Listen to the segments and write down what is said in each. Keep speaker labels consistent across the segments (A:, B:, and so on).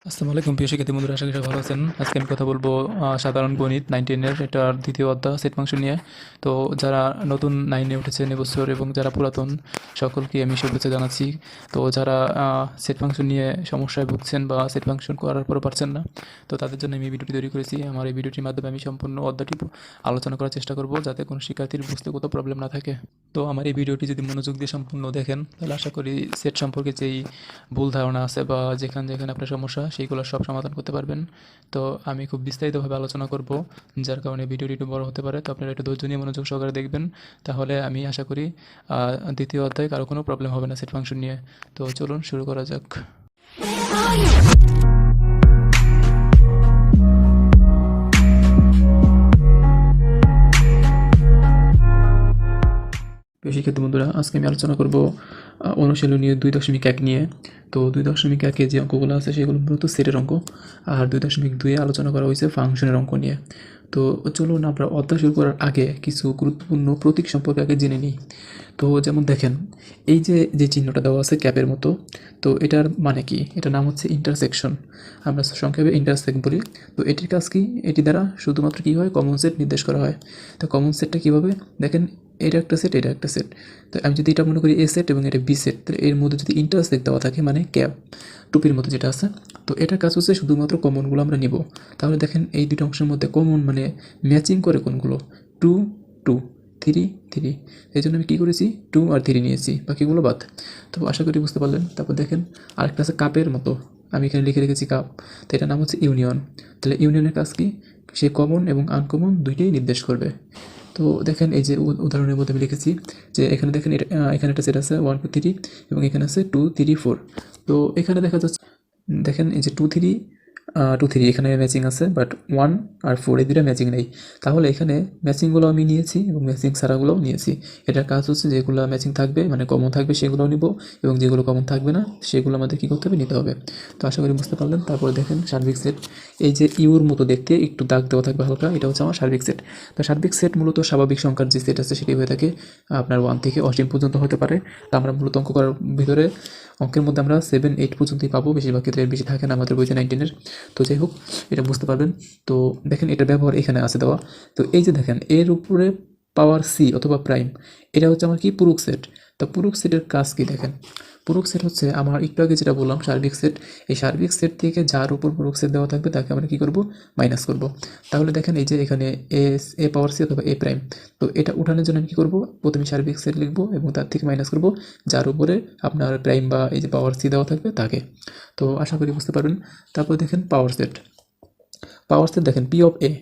A: আসসালামু আলাইকুম প্রিয় শিক্ষার্থী বন্ধুরা, আশা করি সবাই ভালো আছেন। আজকে আমি কথা বলবো সাধারণ গণিত 9-10 এর এটার দ্বিতীয় অধ্যায় সেট ফাংশন নিয়ে। তো যারা নতুন 9-এ উঠেছেন এবছর এবং যারা পুরাতন সকলকে আমি শুভেচ্ছা জানাচ্ছি। তো যারা সেট ফাংশন নিয়ে সমস্যায় ভুগছেন বা সেট ফাংশন করার পরও পারছেন না, তো তাদের জন্য আমি এই ভিডিওটি তৈরি করেছি। আমার এই ভিডিওটির মাধ্যমে আমি সম্পূর্ণ অধ্যায়টি আলোচনা করার চেষ্টা করব যাতে কোনো শিক্ষার্থীর বুঝতে কোথাও প্রবলেম না থাকে। তো আমার এই ভিডিওটি যদি মনোযোগ দিয়ে সম্পূর্ণ দেখেন তাহলে আশা করি সেট সম্পর্কে যেই ভুল ধারণা আছে বা যেখানে যেখানে আপনার সমস্যা সেইগুলো সব সমাধান করতে পারবেন। তো আমি খুব বিস্তারিতভাবে আলোচনা করব, যার কারণে ভিডিওটি একটু বড় হতে পারে। তো আপনারা একটু ধৈর্য নিয়ে মনোযোগ সহকারে দেখবেন, তাহলে আমি আশা করি দ্বিতীয় অধ্যায়ে কারো কোনো প্রবলেম হবে না সেট ফাংশন নিয়ে। তো চলুন শুরু করা যাক। প্রিয় শিক্ষার্থী বন্ধুরা, আজকে আমি আলোচনা করব অনুশীলনী 2.1 নিয়ে। তো 2.1-এ যে অঙ্কগুলো আছে সেগুলো মূলত সেটের অঙ্ক, আর 2.2-এ আলোচনা করা হয়েছে ফাংশনের অঙ্ক নিয়ে। তো চলুন আমরা অধ্যায় শুরু করার আগে কিছু গুরুত্বপূর্ণ প্রতীক সম্পর্কে আগে জেনে নিই। তো যেমন দেখেন, এই যে যে চিহ্নটা দেওয়া আছে ক্যাপের মতো, তো এটার মানে কি? এটার নাম হচ্ছে ইন্টারসেকশন, আমরা সংক্ষেপে ইন্টারসেক্ট বলি। তো এটির কাজ কি? এটি দ্বারা শুধুমাত্র কী হয়, কমন সেট নির্দেশ করা হয়। তো কমন সেটটা কীভাবে দেখেন, এটা একটা সেট, এটা একটা সেট। তো আমি যদি এটা মনে করি এ সেট এবং এটা বি সেট, তাহলে এর মধ্যে যদি ইন্টারসেক্ট দেওয়া থাকে মানে ক্যাপ টুপির মতো যেটা আছে, তো এটার কাজ হচ্ছে শুধুমাত্র কমনগুলো আমরা নিব। তাহলে দেখেন এই দুটো অংশের মধ্যে কমন মানে ম্যাচিং করে কোনগুলো, 2 2 3 3, এই জন্য আমি কী করেছি 2 আর 3 নিয়েছি, বাকিগুলো বাদ। তো আশা করি বুঝতে পারলেন। তারপর দেখেন আরেকটা আছে কাপের মতো, আমি এখানে লিখে রেখেছি কাপ, তো এটার নাম হচ্ছে ইউনিয়ন। তাহলে ইউনিয়নের কাজ কি? সে কমন এবং আনকমন দুইটাই নির্দেশ করবে। তো দেখেন এই যে উদাহরণের মধ্যে আমি লিখেছি যে এখানে দেখেন এটা এখানে একটা সেট আছে 1 2 3 এবং এখানে আছে 2 3 4। তো এখানে দেখা যাচ্ছে, দেখেন এই যে 2 3 2 3 এখানে ম্যাচিং আছে, বাট 1 আর 4 এই দুটো ম্যাচিং নেই। তাহলে এখানে ম্যাচিংগুলো আমি নিয়েছি এবং ম্যাচিং ছাড়াগুলোও নিয়েছি। এটার কাজ হচ্ছে যেগুলো ম্যাচিং থাকবে মানে কমন থাকবে সেগুলোও নিব, এবং যেগুলো কমন থাকবে না সেগুলো আমাদের কী করতে হবে, নিতে হবে। তো আশা করি বুঝতে পারলেন। তারপরে দেখেন সার্বিক সেট, এই যে ইউর মতো দেখতে একটু দাগ দেওয়া থাকবে হালকা, এটা হচ্ছে আমার সার্বিক সেট। তো সার্বিক সেট মূলত স্বাভাবিক সংখ্যার যে সেট আছে সেটি হয়ে থাকে আপনার 1 থেকে অসীম পর্যন্ত হতে পারে। তা আমরা মূলত অঙ্ক করার ভিতরে অঙ্কের মধ্যে আমরা 7 8 পর্যন্তই পাবো, বেশিরভাগ ক্ষেত্রে এর বেশি থাকে না আমাদের বইতে 19-এর। তো যাই হোক, এটা বুঝতে পারবেন। তো দেখেন এটার ব্যবহার এখানে আছে দেওয়া। তো এই যে দেখেন এর উপরে পাওয়ার সি অথবা প্রাইম, এটা হচ্ছে আমার কি পূরক সেট। তো পূরক সেটের কাজ কি দেখেন, পূরক সেট হচ্ছে আমার একটু আগে যেটা বললাম সার্বিক সেট, এই সার্বিক সেট থেকে যার উপর পূরক সেট দেওয়া থাকবে তাকে আমরা কী করব, মাইনাস করব। তাহলে দেখেন এই যে এখানে এ পাওয়ার সি অথবা এ প্রাইম, তো এটা উঠানোর জন্য আমি কী করবো, প্রথমে সার্বিক সেট লিখবো এবং তার থেকে মাইনাস করব যার উপরে আপনার প্রাইম বা এই যে পাওয়ার সি দেওয়া থাকবে তাকে। তো আশা করি বুঝতে পারবেন। তারপর দেখেন পাওয়ার সেট, পাওয়ার সেট দেখেন পি অফ এ,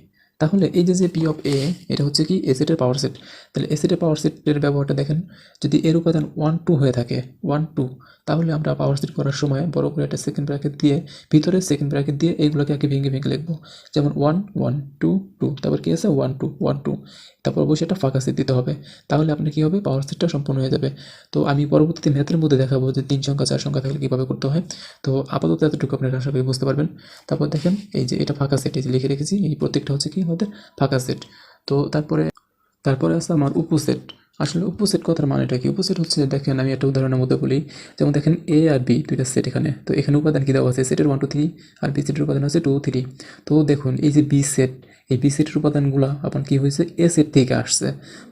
A: তাহলে এই যে পি অফ এ, এটা হচ্ছে কি এ সেটের পাওয়ার সেট। তাহলে এ সেটের পাওয়ার সেটের ব্যবহারটা দেখেন, যদি এর উপাদান 1 2 হয়ে থাকে 1 2, তাহলে আমরা পাওয়ার সেট করার সময় বড় করে একটা সেকেন্ড ব্র্যাকেট দিয়ে ভিতরে সেকেন্ড ব্র্যাকেট দিয়ে এইগুলোকে আগে ভেঙে ভেঙে লিখবো, যেমন 1 1 2 2, তারপর কি আছে 1 2 1 2, তারপর অবশ্যই একটা ফাঁকা সেট দিতে হবে। তাহলে আপনার কী হবে, পাওয়ার সেটটা সম্পূর্ণ হয়ে যাবে। তো আমি পরবর্তীতে ম্যাথের মধ্যে দেখাবো যে 3 সংখ্যা 4 সংখ্যা থাকলে কীভাবে করতে হয়। তো আপাতত এতটুকু আপনারা আশা করি বুঝতে পারবেন। তারপর দেখেন এই যে এটা ফাঁকা সেট, এই যে লিখে রেখেছি, এই প্রত্যেকটা হচ্ছে কি আমাদের ফাঁকা সেট। তো তারপরে আছে আমার উপসেট। আসলে উপসেট কথার মানেটা কি? উপসেট হচ্ছে, দেখেন আমি একটা উদাহরণের মধ্যে বলি, যেমন দেখেন এ আর বি দুইটা সেট এখানে, তো এখানে উপাদান কি দেওয়া আছে, সেটের 1 2 3 আর বি সেটের উপাদান আছে 2 3। তো দেখুন এই যে বি সেট, এই বি সেটের উপাদানগুলো আপনার কী হয়েছে, এ সেট থেকে আসছে,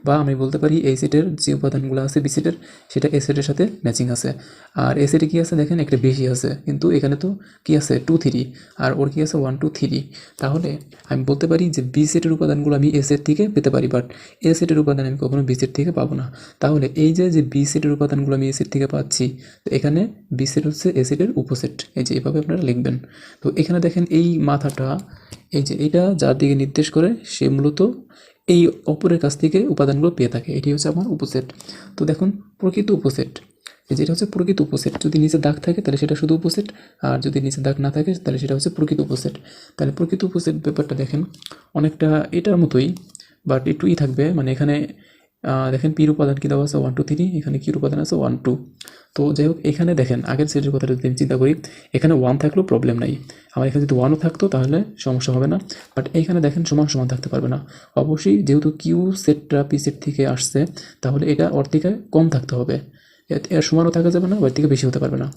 A: বা আমি বলতে পারি এই সেটের যে উপাদানগুলো আছে বি সেটের, সেটা এ সেটের সাথে ম্যাচিং আছে। আর এ সেটে কী আছে দেখেন একটা বেশি আছে, কিন্তু এখানে তো কী আছে 2 3, আর ওর কী আছে 1 2 3। তাহলে আমি বলতে পারি যে বি সেটের উপাদানগুলো আমি এ সেট থেকে পেতে পারি, বাট এ সেটের উপাদান আমি কখনো বি সেট থেকে পাবো না। তাহলে এই যে বি সেটের উপাদানগুলো আমি এ সেট থেকে পাচ্ছি, তো এখানে বি সেট হচ্ছে এ সেটের উপসেট, এই যে এভাবে আপনারা লিখবেন। তো এখানে দেখেন এই মাথাটা, এই যে এটা যার দিকে নির্দেশ করে সে মূলত এই অপরের কাছ থেকে উপাদানগুলো পেয়ে থাকে, এটি হচ্ছে আমার উপসেট। তো দেখুন প্রকৃত উপসেট, এই যেটা হচ্ছে প্রকৃত উপসেট, যদি নিচে দাগ থাকে তাহলে সেটা শুধু উপসেট, আর যদি নিচে দাগ না থাকে তাহলে সেটা হচ্ছে প্রকৃত উপসেট। তাহলে প্রকৃত উপসেট ব্যাপারটা দেখেন অনেকটা এটার মতোই, বাট একটু থাকবে, মানে এখানে দেখেন পির উপাদান কী দেওয়া আছে 1 2 3, এখানে কির উপাদান আছে 1 2। তো যাই হোক, এখানে দেখেন আগের সেটের কথাটা যদি আমি চিন্তা করি, এখানে 1 থাকলেও প্রবলেম নাই, আমার এখানে যদি 1ও থাকতো তাহলে সমস্যা হবে না, বাট এইখানে দেখেন সমান সমান থাকতে পারবে না। অবশ্যই যেহেতু কিউ সেটটা পি সেট থেকে আসছে, তাহলে এটা ওর থেকে কম থাকতে হবে, এর সমানও থাকা যাবে না বা এর থেকে বেশি হতে পারবে না।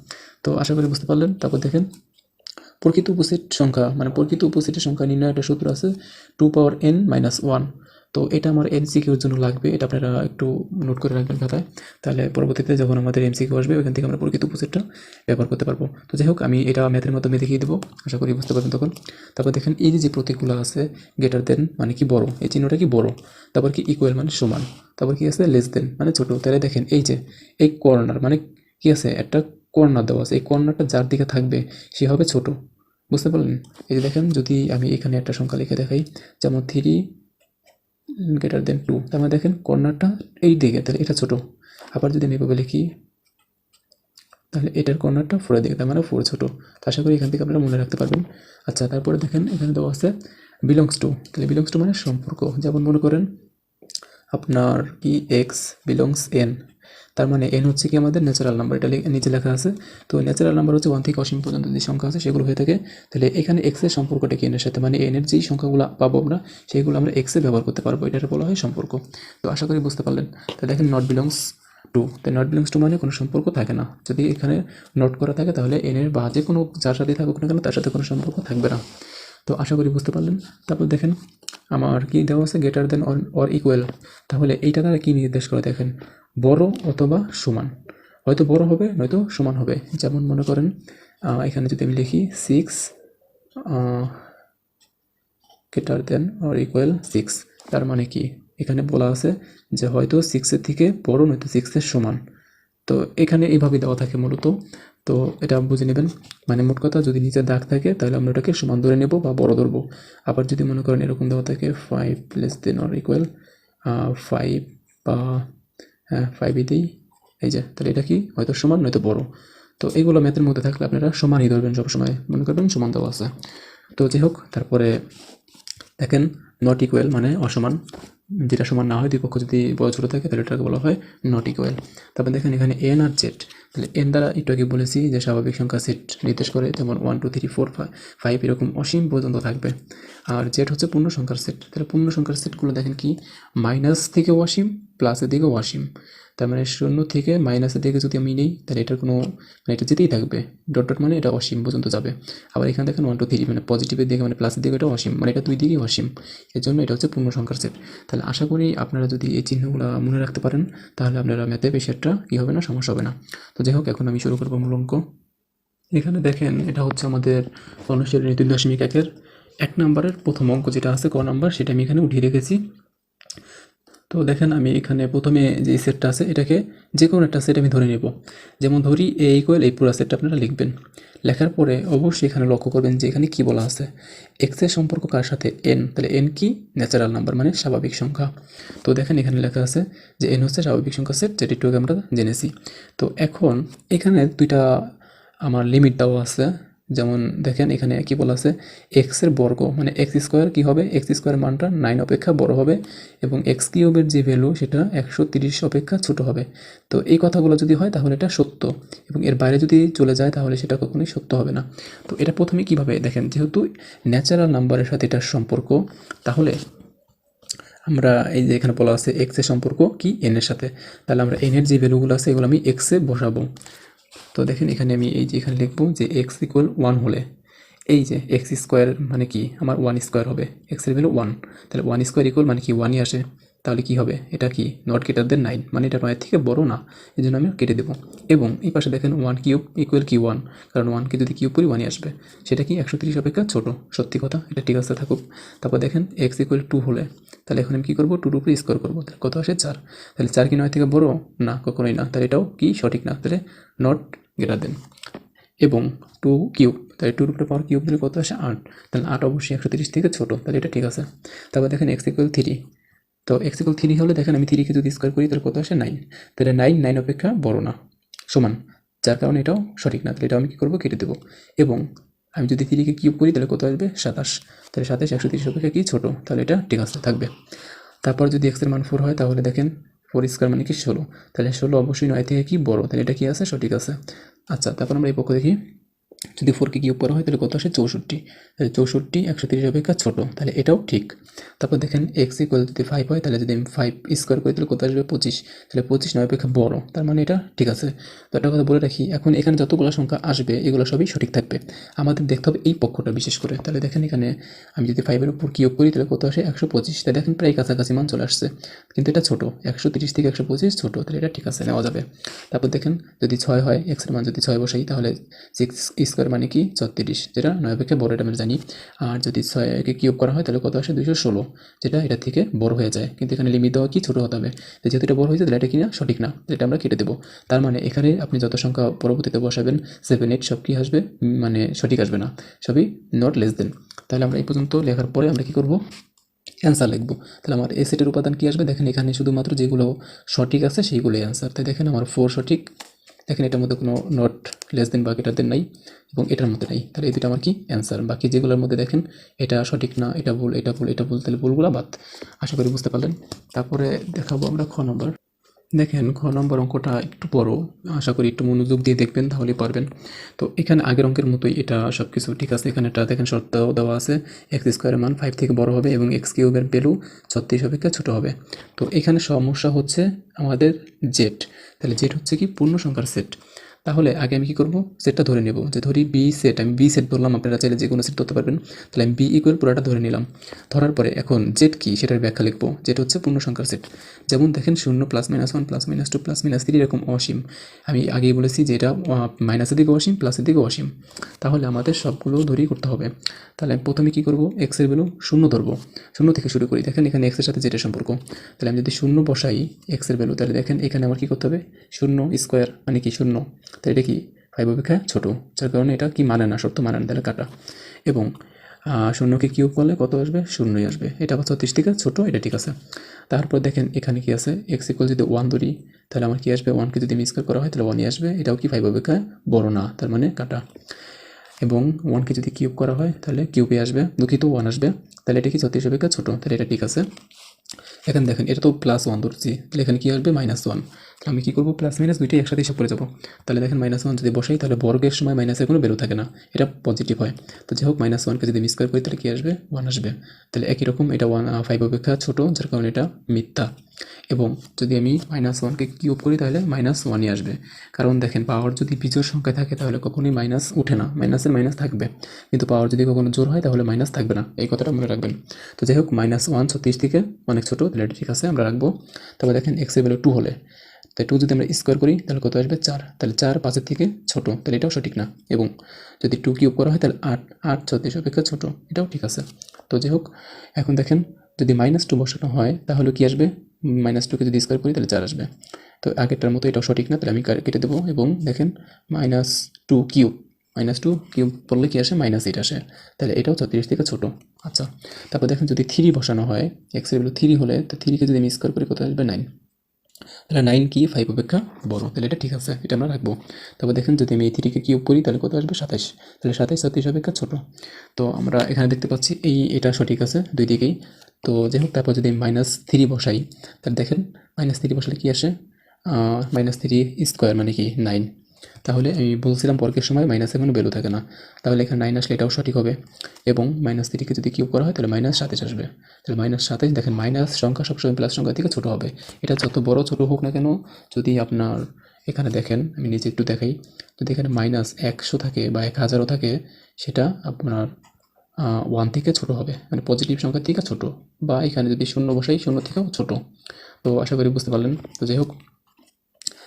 A: তো আশা করি বুঝতে পারলেন। তারপর দেখেন প্রকৃত উপসেট সংখ্যা মানে প্রকৃত উপসেটের সংখ্যা নির্ণয় একটা সূত্র আছে 2n-1। তো এটা আমার এমসিকিউর জন্য লাগবে, এটা আপনারা একটু নোট করে রাখবেন খাতায়, তাহলে পরবর্তীতে যখন আমাদের এমসিকিউ আসবে ওইখান থেকে আমরা প্রকৃত উপসেটটা ব্যবহার করতে পারবো। তো যাই হোক, আমি এটা ম্যাথের মাধ্যমে দেখিয়ে দেবো, আশা করি বুঝতে পারবেন তখন। তারপর দেখেন এই যে প্রতীকগুলো আছে, গ্রেটার দেন মানে কি বড়, এই চিহ্নটা কি বড়, তারপর কি ইকুয়াল মানে সমান, তারপর কি আছে লেস দেন মানে ছোট। তাহলে দেখেন এই যে এই কর্নার মানে কি আছে, একটা কর্নার দেওয়া আছে, এই কর্নারটা যার দিকে থাকবে সে হবে ছোট, বুঝতে পারলেন? এই যে দেখেন, যদি আমি এখানে একটা সংখ্যা লিখে দেখাই, যেমন 3 > 2, তার মানে দেখেন কর্নারটা এই দিকে, তাহলে এটা ছোট। আবার যদি আমি এভাবে লিখি, তাহলে এটার কর্নারটা 4 দিকে, তার মানে 4 ছোট। তো আশা করি এখান থেকে আপনারা মনে রাখতে পারবেন। আচ্ছা, তারপরে দেখেন এখানে দেওয়া আছে বিলংস টু, তাহলে বিলংস টু মানে সম্পর্ক। যেমন মনে করেন আপনার কি এক্স বিলংস এন, তার মানে এন হচ্ছে কি আমাদের ন্যাচারাল নাম্বার, এটা নিচে লেখা আছে। তো ন্যাচারাল নাম্বার হচ্ছে 1 থেকে অসীম পর্যন্ত যে সংখ্যা আছে সেগুলো হয়ে থাকে। তাহলে এখানে এক্স এর সম্পর্কটা কি এনের সাথে, মানে এনের যেই সংখ্যাগুলো পাবো আমরা সেগুলো আমরা এক্স এ ব্যবহার করতে পারবো, এটা বলা হয় সম্পর্ক। তো আশা করি বুঝতে পারলেন। তাহলে দেখেন নট বিলংস টু, তাই নট বিলংস টু মানে কোনো সম্পর্ক থাকে না। যদি এখানে নোট করা থাকে তাহলে এনের বা যে কোনো যার সাথে থাকুক না কেন তার সাথে কোনো সম্পর্ক থাকবে না। তো আশা করি বুঝতে পারলেন। তারপর দেখেন আমার কি দেওয়া আছে, গ্রেটার দেন অর ইকুয়াল, তাহলে এইটা দ্বারা কি নির্দেশ করে দেখেন, বড় অথবা সমান, হয়তো বড় হবে নয়তো সমান হবে। যেমন মনে করেন এখানে যদি আমি লিখি 6 গ্রেটার দেন অর ইকুয়াল 6, তার মানে কি এখানে বলা আছে যে হয়তো 6-এর থেকে বড় নয়তো 6-এর সমান। তো এখানে এইভাবে দেওয়া থাকে মূলত, তো এটা বুঝে নেবেন। মানে মোট কথা, যদি নিচে দাগ থাকে তাহলে আমরা ওটাকে সমান ধরে নেব বা বড় ধরবো। আবার যদি মনে করেন এরকম দেওয়া থাকে 5 লেস দেন অর ইকুয়াল 5 বা 5ই দিই, এই যে, তাহলে এটা কি হয়তো সমান নয়তো বড়। তো এইগুলো ম্যাথের মধ্যে থাকলে আপনারা সমানই ধরবেন, সবসময় মনে করবেন সমান দেওয়া আছে। তো যাই হোক, তারপরে দেখেন নট ইকুয়াল মানে অসমান, যেটা সমান না হয়, দুই পক্ষ যদি বড় ছোট থাকে তাহলে এটাকে বলা হয় নট ইকুয়াল। তারপর দেখেন এখানে এন আর জেড, তাহলে এন দ্বারা একটু আগে বলেছি যে স্বাভাবিক সংখ্যা সেট নির্দেশ করে, যেমন 1 2 3 4 5 এরকম অসীম পর্যন্ত থাকবে। আর জেড হচ্ছে পূর্ণ সংখ্যার সেট, তাহলে পূর্ণ সংখ্যার সেটগুলো দেখেন কি মাইনাস থেকে অসীম প্লাসের দিকে অসীম, তার মানে 0 থেকে মাইনাসের দিকে যদি আমি নিই তাহলে এটার কোনো মানে এটা যেতেই থাকবে, ডট ডট মানে এটা অসীম পর্যন্ত যাবে। আবার এখানে দেখেন 1 2 3 মানে পজিটিভের দিকে মানে প্লাসের দিকে এটা অসীম, মানে এটা দুই দিকেই অসীম, এর জন্য এটা হচ্ছে পূর্ণ সংখ্যার সেট। তাহলে আশা করি আপনারা যদি এই চিহ্নগুলো মনে রাখতে পারেন তাহলে আপনারা ম্যাথে বেশি একটা কী হবে না, সমস্যা হবে না। তো যাই হোক, এখন আমি শুরু করবো মূল অঙ্ক। এখানে দেখেন এটা হচ্ছে আমাদের অনুশীলনী 2.1-এর 1 নম্বরের প্রথম অঙ্ক যেটা আছে ক নাম্বার, সেটা আমি এখানে উঠিয়ে রেখেছি। তো দেখেন আমি এখানে প্রথমে যে সেটটা আছে এটাকে যে কোনো একটা সেট আমি ধরে নেব। যেমন ধরি এ ইকুয়াল এই পুরো সেটটা আপনারা লিখবেন। লেখার পরে অবশ্যই এখানে লক্ষ্য করবেন যে এখানে কি বলা আছে, এক্সের সম্পর্ক কার সাথে, এন, তাহলে এন কি ন্যাচারাল নাম্বার মানে স্বাভাবিক সংখ্যা। তো দেখেন এখানে লেখা আছে যে এন হচ্ছে স্বাভাবিক সংখ্যা সেট, যেটা একটু আগে আমরা জেনেছি। তো এখন এখানে দুইটা আমার লিমিট দেওয়া আছে। যেমন দেখেন এখানে কি বলা আছে, এক্সের বর্গ মানে এক্স স্কোয়ার কী হবে, এক্স স্কোয়ার মানটা 9 অপেক্ষা বড় হবে এবং এক্স কিউবের যে ভ্যালু সেটা 130 অপেক্ষা ছোট হবে। তো এই কথাগুলো যদি হয় তাহলে এটা সত্য, এবং এর বাইরে যদি চলে যায় তাহলে সেটা কখনোই সত্য হবে না। তো এটা প্রথমে কিভাবে দেখেন, যেহেতু ন্যাচারাল নাম্বারের সাথে এটার সম্পর্ক, তাহলে আমরা এই যে এখানে বলা আছে এক্সের সম্পর্ক কি এনের সাথে, তাহলে আমরা এনের যে ভ্যালুগুলো আছে এগুলো আমি এক্সে বসাবো। তো দেখেন এখানে আমি এই যে এখানে লিখবো যে এক্স ইকুয়াল 1 হলে এই যে এক্স স্কোয়ার মানে কি আমার 1 স্কোয়ার হবে, এক্সের ভ্যালু 1, তাহলে 1 স্কোয়ার ইকুয়াল মানে কি 1ই আসে, তাহলে কি হবে এটা কি নট গ্রেটার দেন 9, মানে এটা 9 থেকে বড় না, এই জন্য আমি কেটে দেবো। এবং এই পাশে দেখেন 1 কিউব ইকুয়াল কি 1, কারণ 1কে যদি কিউব করি 1ই আসবে, সেটা কি 130 অপেক্ষা ছোট, সত্যি কথা, এটা ঠিক আছে থাকুক। তারপর দেখেন এক্স ইকুয়াল 2 হলে, তাহলে এখন আমি কী করবো, 2 উপরে স্কোয়ার করবো, তাহলে কত আসে 4, তাহলে 4 কি 9 থেকে বড় না, কখনোই না, তাহলে এটাও কি সঠিক না, তাহলে নট গ্রেটার দেন। এবং 2 কিউব, তাহলে 2 উপরে পাওয়ার কিউব দিলে কত আসে 8, তাহলে 8 অবশ্যই 130 থেকে ছোটো, তাহলে এটা ঠিক আছে। তারপর দেখেন এক্স ইকুয়াল 3, তো এক্স ইকুয়াল 3 হলে দেখেন আমি 3কে যদি স্কোয়ার করি তাহলে কত আসে 9, তাহলে 9 অপেক্ষা বড় না, সমান, যার কারণে এটাও সঠিক না, তাহলে এটাও আমি কী করবো, কেটে দেবো। এবং আমি যদি 3কে কিউব করি তাহলে কত আসবে 27, তাহলে 27 130 অপেক্ষা কি ছোটো, তাহলে এটা ঠিক আছে থাকবে। তারপর যদি এক্সের মান 4 হয় তাহলে দেখেন 4 স্কোয়ার মানে কি 16, তাহলে 16 অবশ্যই 9 থেকে কি বড়, তাহলে এটা কি আছে সঠিক আছে। আচ্ছা, তারপর আমরা এই পক্ষ দেখি, যদি 4কে কিউব করা হয় তাহলে কত আসে 64, তাহলে 64 130 অপেক্ষা ছোটো, তাহলে এটাও ঠিক। তারপর দেখেন এক্স ইকুয়াল যদি 5 হয় তাহলে যদি আমি 5 স্কোয়ার করি তাহলে কত আসবে 25, তাহলে 25 9 অপেক্ষা বড়, তার মানে এটা ঠিক আছে। তো একটা কথা বলে রাখি, এখন এখানে যতগুলো সংখ্যা আসবে এগুলো সবই সঠিক থাকবে, আমাদের দেখতে হবে এই পক্ষটা বিশেষ করে। তাহলে দেখেন এখানে আমি যদি 5-এর উপর কিউব করি তাহলে কত আসে 125, তাহলে দেখেন প্রায় কাছাকাছি মান চলে আসছে, কিন্তু এটা ছোটো, 130 থেকে 125 ছোটো, তাহলে এটা ঠিক আছে, নেওয়া যাবে। তারপর দেখেন যদি 6 হয়, এক্সের মান যদি 6 বসাই তাহলে 6 স্কোয়ার মানে কি 36, যেটা 9 অপেক্ষা বড়, এটা আমরা জানি। আর যদি 6কে কিউব করা হয় তাহলে কত আসে 216, যেটা এটা থেকে বড় হয়ে যায়, কিন্তু এখানে লিমিট দেওয়া কি ছোটো হতে হবে, তো যেহেতু এটা বড় হয়েছে তাহলে এটা কি না সঠিক না, এটা আমরা কেটে দেবো। তার মানে এখানে আপনি যত সংখ্যা পরবর্তীতে বসাবেন 7 8 সব কি আসবে, মানে সঠিক আসবে না, সবই নট লেস দেন। তাহলে আমরা এই পর্যন্ত লেখার পরে আমরা কি করব, অ্যান্সার লিখবো। তাহলে আমার এ সেটের উপাদান কি আসবে, দেখেন এখানে শুধুমাত্র যেগুলো সঠিক আছে সেইগুলোই অ্যান্সার। তাই দেখেন আমার 4 সঠিক, দেখেন এটার মধ্যে কোনো নট লেস দেন বা গ্রেটার দেন নাই, এবং এটার মধ্যে নাই, তাহলে এই দুটো আমার কি অ্যান্সার। বাকি যেগুলোর মধ্যে দেখেন এটা সঠিক না, এটা ভুল, এটা ভুল, এটা ভুল, তাহলে ভুলগুলো বাদ। আশা করি বুঝতে পারলেন। তারপরে দেখাবো আমরা খ নম্বর। দেখেন খ নম্বর অঙ্কটা একটু বড়, আশা করি একটু মনোযোগ দিয়ে দেখবেন তাহলেই পারবেন। তো এখানে আগের অঙ্কের মতোই এটা সব কিছু ঠিক আছে, এখানে এটা দেখেন শর্ত দেওয়া আছে এক্স স্কোয়ারের মান 5 থেকে বড় হবে এবং এক্স কিউবের ভ্যালু 36 অপেক্ষা ছোটো হবে। তো এখানে সমস্যা হচ্ছে আমাদের জেড, তাহলে জেড হচ্ছে কি পূর্ণ সংখ্যার সেট। তাহলে আগে আমি কী করবো, সেটটা ধরে নেব, যে ধরি বি সেট, আমি বি সেট ধরলাম, আপনারা চাইলে যে কোনো সেট ধরতে পারবেন। তাহলে আমি বি ইকুয়াল পুরোটা ধরে নিলাম, ধরার পরে এখন জেড কি সেটার ব্যাখ্যা লিখবো। জেড হচ্ছে পূর্ণ সংখ্যার সেট, যেমন দেখেন 0 +-1 +-2 +-3 এরকম অসীম। আমি আগেই বলেছি যে এটা মাইনাসের দিকে অসীম, প্লাসের দিকে অসীম, তাহলে আমাদের সবগুলো ধরেই করতে হবে। তাহলে আমি প্রথমে কী করবো, এক্সের ভ্যালু 0 ধরবো, 0 থেকে শুরু করি। দেখেন এখানে এক্সের সাথে জেডের সম্পর্ক, তাহলে আমি যদি 0 বসাই এক্সের ভ্যালু, তাহলে দেখেন এখানে আমার কী করতে হবে, 0 স্কোয়ার মানে কি 0, তাহলে এটা কি 5 অপেক্ষা ছোটো, যার কারণে এটা কি মানে না, শর্ত মানে না, তাহলে কাটা। এবং 0কে কিউব করলে কত আসবে, 0ই আসবে, এটা আবার 36 থেকে ছোটো, এটা ঠিক আছে। তারপর দেখেন এখানে কি আছে, এক্স ইকুয়াল যদি 1 ধরি তাহলে আমার কি আসবে, 1কে যদি স্কোয়ার করা হয় তাহলে 1ই আসবে, এটাও কি 5 অপেক্ষা বড় না, তার মানে কাটা। এবং 1কে যদি কিউব করা হয় তাহলে কিউবে আসবে, দুঃখিত 1 আসবে, তাহলে এটা কি 36 অপেক্ষা ছোটো, তাহলে এটা ঠিক আছে। এখানে দেখেন এটা তো +1 ধরছি, তাহলে এখানে কী আসবে -1, তাহলে আমি কী করবো, প্লাস মাইনাস দুইটাই একসাথে হিসাব করে যাবো। তাহলে দেখেন -1 যদি বসাই তাহলে বর্গের সময় মাইনাসের কোনো ভ্যালু থাকে না, এটা পজিটিভ হয়। তো যাই হোক -1কে যদি আমি স্কোয়ার করি তাহলে কী আসবে, 1 আসবে, তাহলে একই রকম এটা 5 অপেক্ষা ছোটো, যার কারণে এটা মিথ্যা। এবং যদি আমি -1কে কিউব করি তাহলে -1ই আসবে, কারণ দেখেন পাওয়ার যদি বিজোড় সংখ্যায় থাকে তাহলে কখনোই মাইনাস উঠে না, মাইনাসের মাইনাস থাকবে, কিন্তু পাওয়ার যদি কখনো জোর হয় তাহলে মাইনাস থাকবে না, এই কথাটা মনে রাখবেন। তো যাই হোক -1 36 থেকে অনেক ছোটো, তাহলে এটা ঠিক আছে, আমরা রাখবো। তারপর দেখেন এক্সের ভ্যালু 2 হলে, তাই 2 যদি আমরা স্কোয়ার করি তাহলে কত আসবে 4, তাহলে 4 5-এর থেকে ছোটো, তাহলে এটাও সঠিক না। এবং যদি 2 কিউব করা হয় তাহলে 8, 8 36 অপেক্ষা ছোটো, এটাও ঠিক আছে। তো যাই হোক এখন দেখেন যদি -2 বসানো হয় তাহলে কি আসবে, -2কে যদি স্কোয়ার করি তাহলে 4 আসবে, তো আগেরটার মতো এটাও সঠিক না, তাহলে আমি কেটে দেবো। এবং দেখেন -2 কিউব, -2 কিউব পড়লে কি আসে, -8 আসে, তাহলে এটাও 36 থেকে ছোটো। আচ্ছা, তারপর দেখেন যদি 3 বসানো হয়, এক্সের ভ্যালু 3 হলে, তো 3কে যদি আমি স্কোয়ার করি কত আসবে 9, তাহলে 9 কি 5 অপেক্ষা বড়, তাহলে এটা ঠিক আছে, এটা আমরা রাখবো। তারপর দেখেন যদি আমি এই 3কে কিউব করি তাহলে কত আসবে 27, তাহলে 27 36 অপেক্ষা ছোটো। তো আমরা এখানে দেখতে পাচ্ছি এটা সঠিক আছে দুই দিকেই। তো যাই হোক তারপর যদি আমি -3 বসাই তাহলে দেখেন -3 বসালে কি আসে, -3 স্কোয়ার মানে কি 9, তাহলে আমি বলছিলাম বর্গের সময় মাইনাসের কোনো ভ্যালু থাকে না, তাহলে এখানে 9 আসলে এটাও সঠিক হবে। এবং -3কে যদি কিউব করা হয় তাহলে -27 আসবে, তাহলে -27, দেখেন মাইনাস সংখ্যা সবসময় প্লাস সংখ্যা থেকে ছোটো হবে, এটা যত বড় ছোটো হোক না কেন, যদি আপনার এখানে দেখেন আমি নিচে একটু দেখাই, যদি এখানে -100 থাকে বা 1000ও থাকে, সেটা আপনার 1 থেকে ছোটো হবে, মানে পজিটিভ সংখ্যার থেকে ছোটো, বা এখানে যদি 0 বসাই 0 থেকেও ছোটো। তো আশা করি বুঝতে পারলেন। তো যাই হোক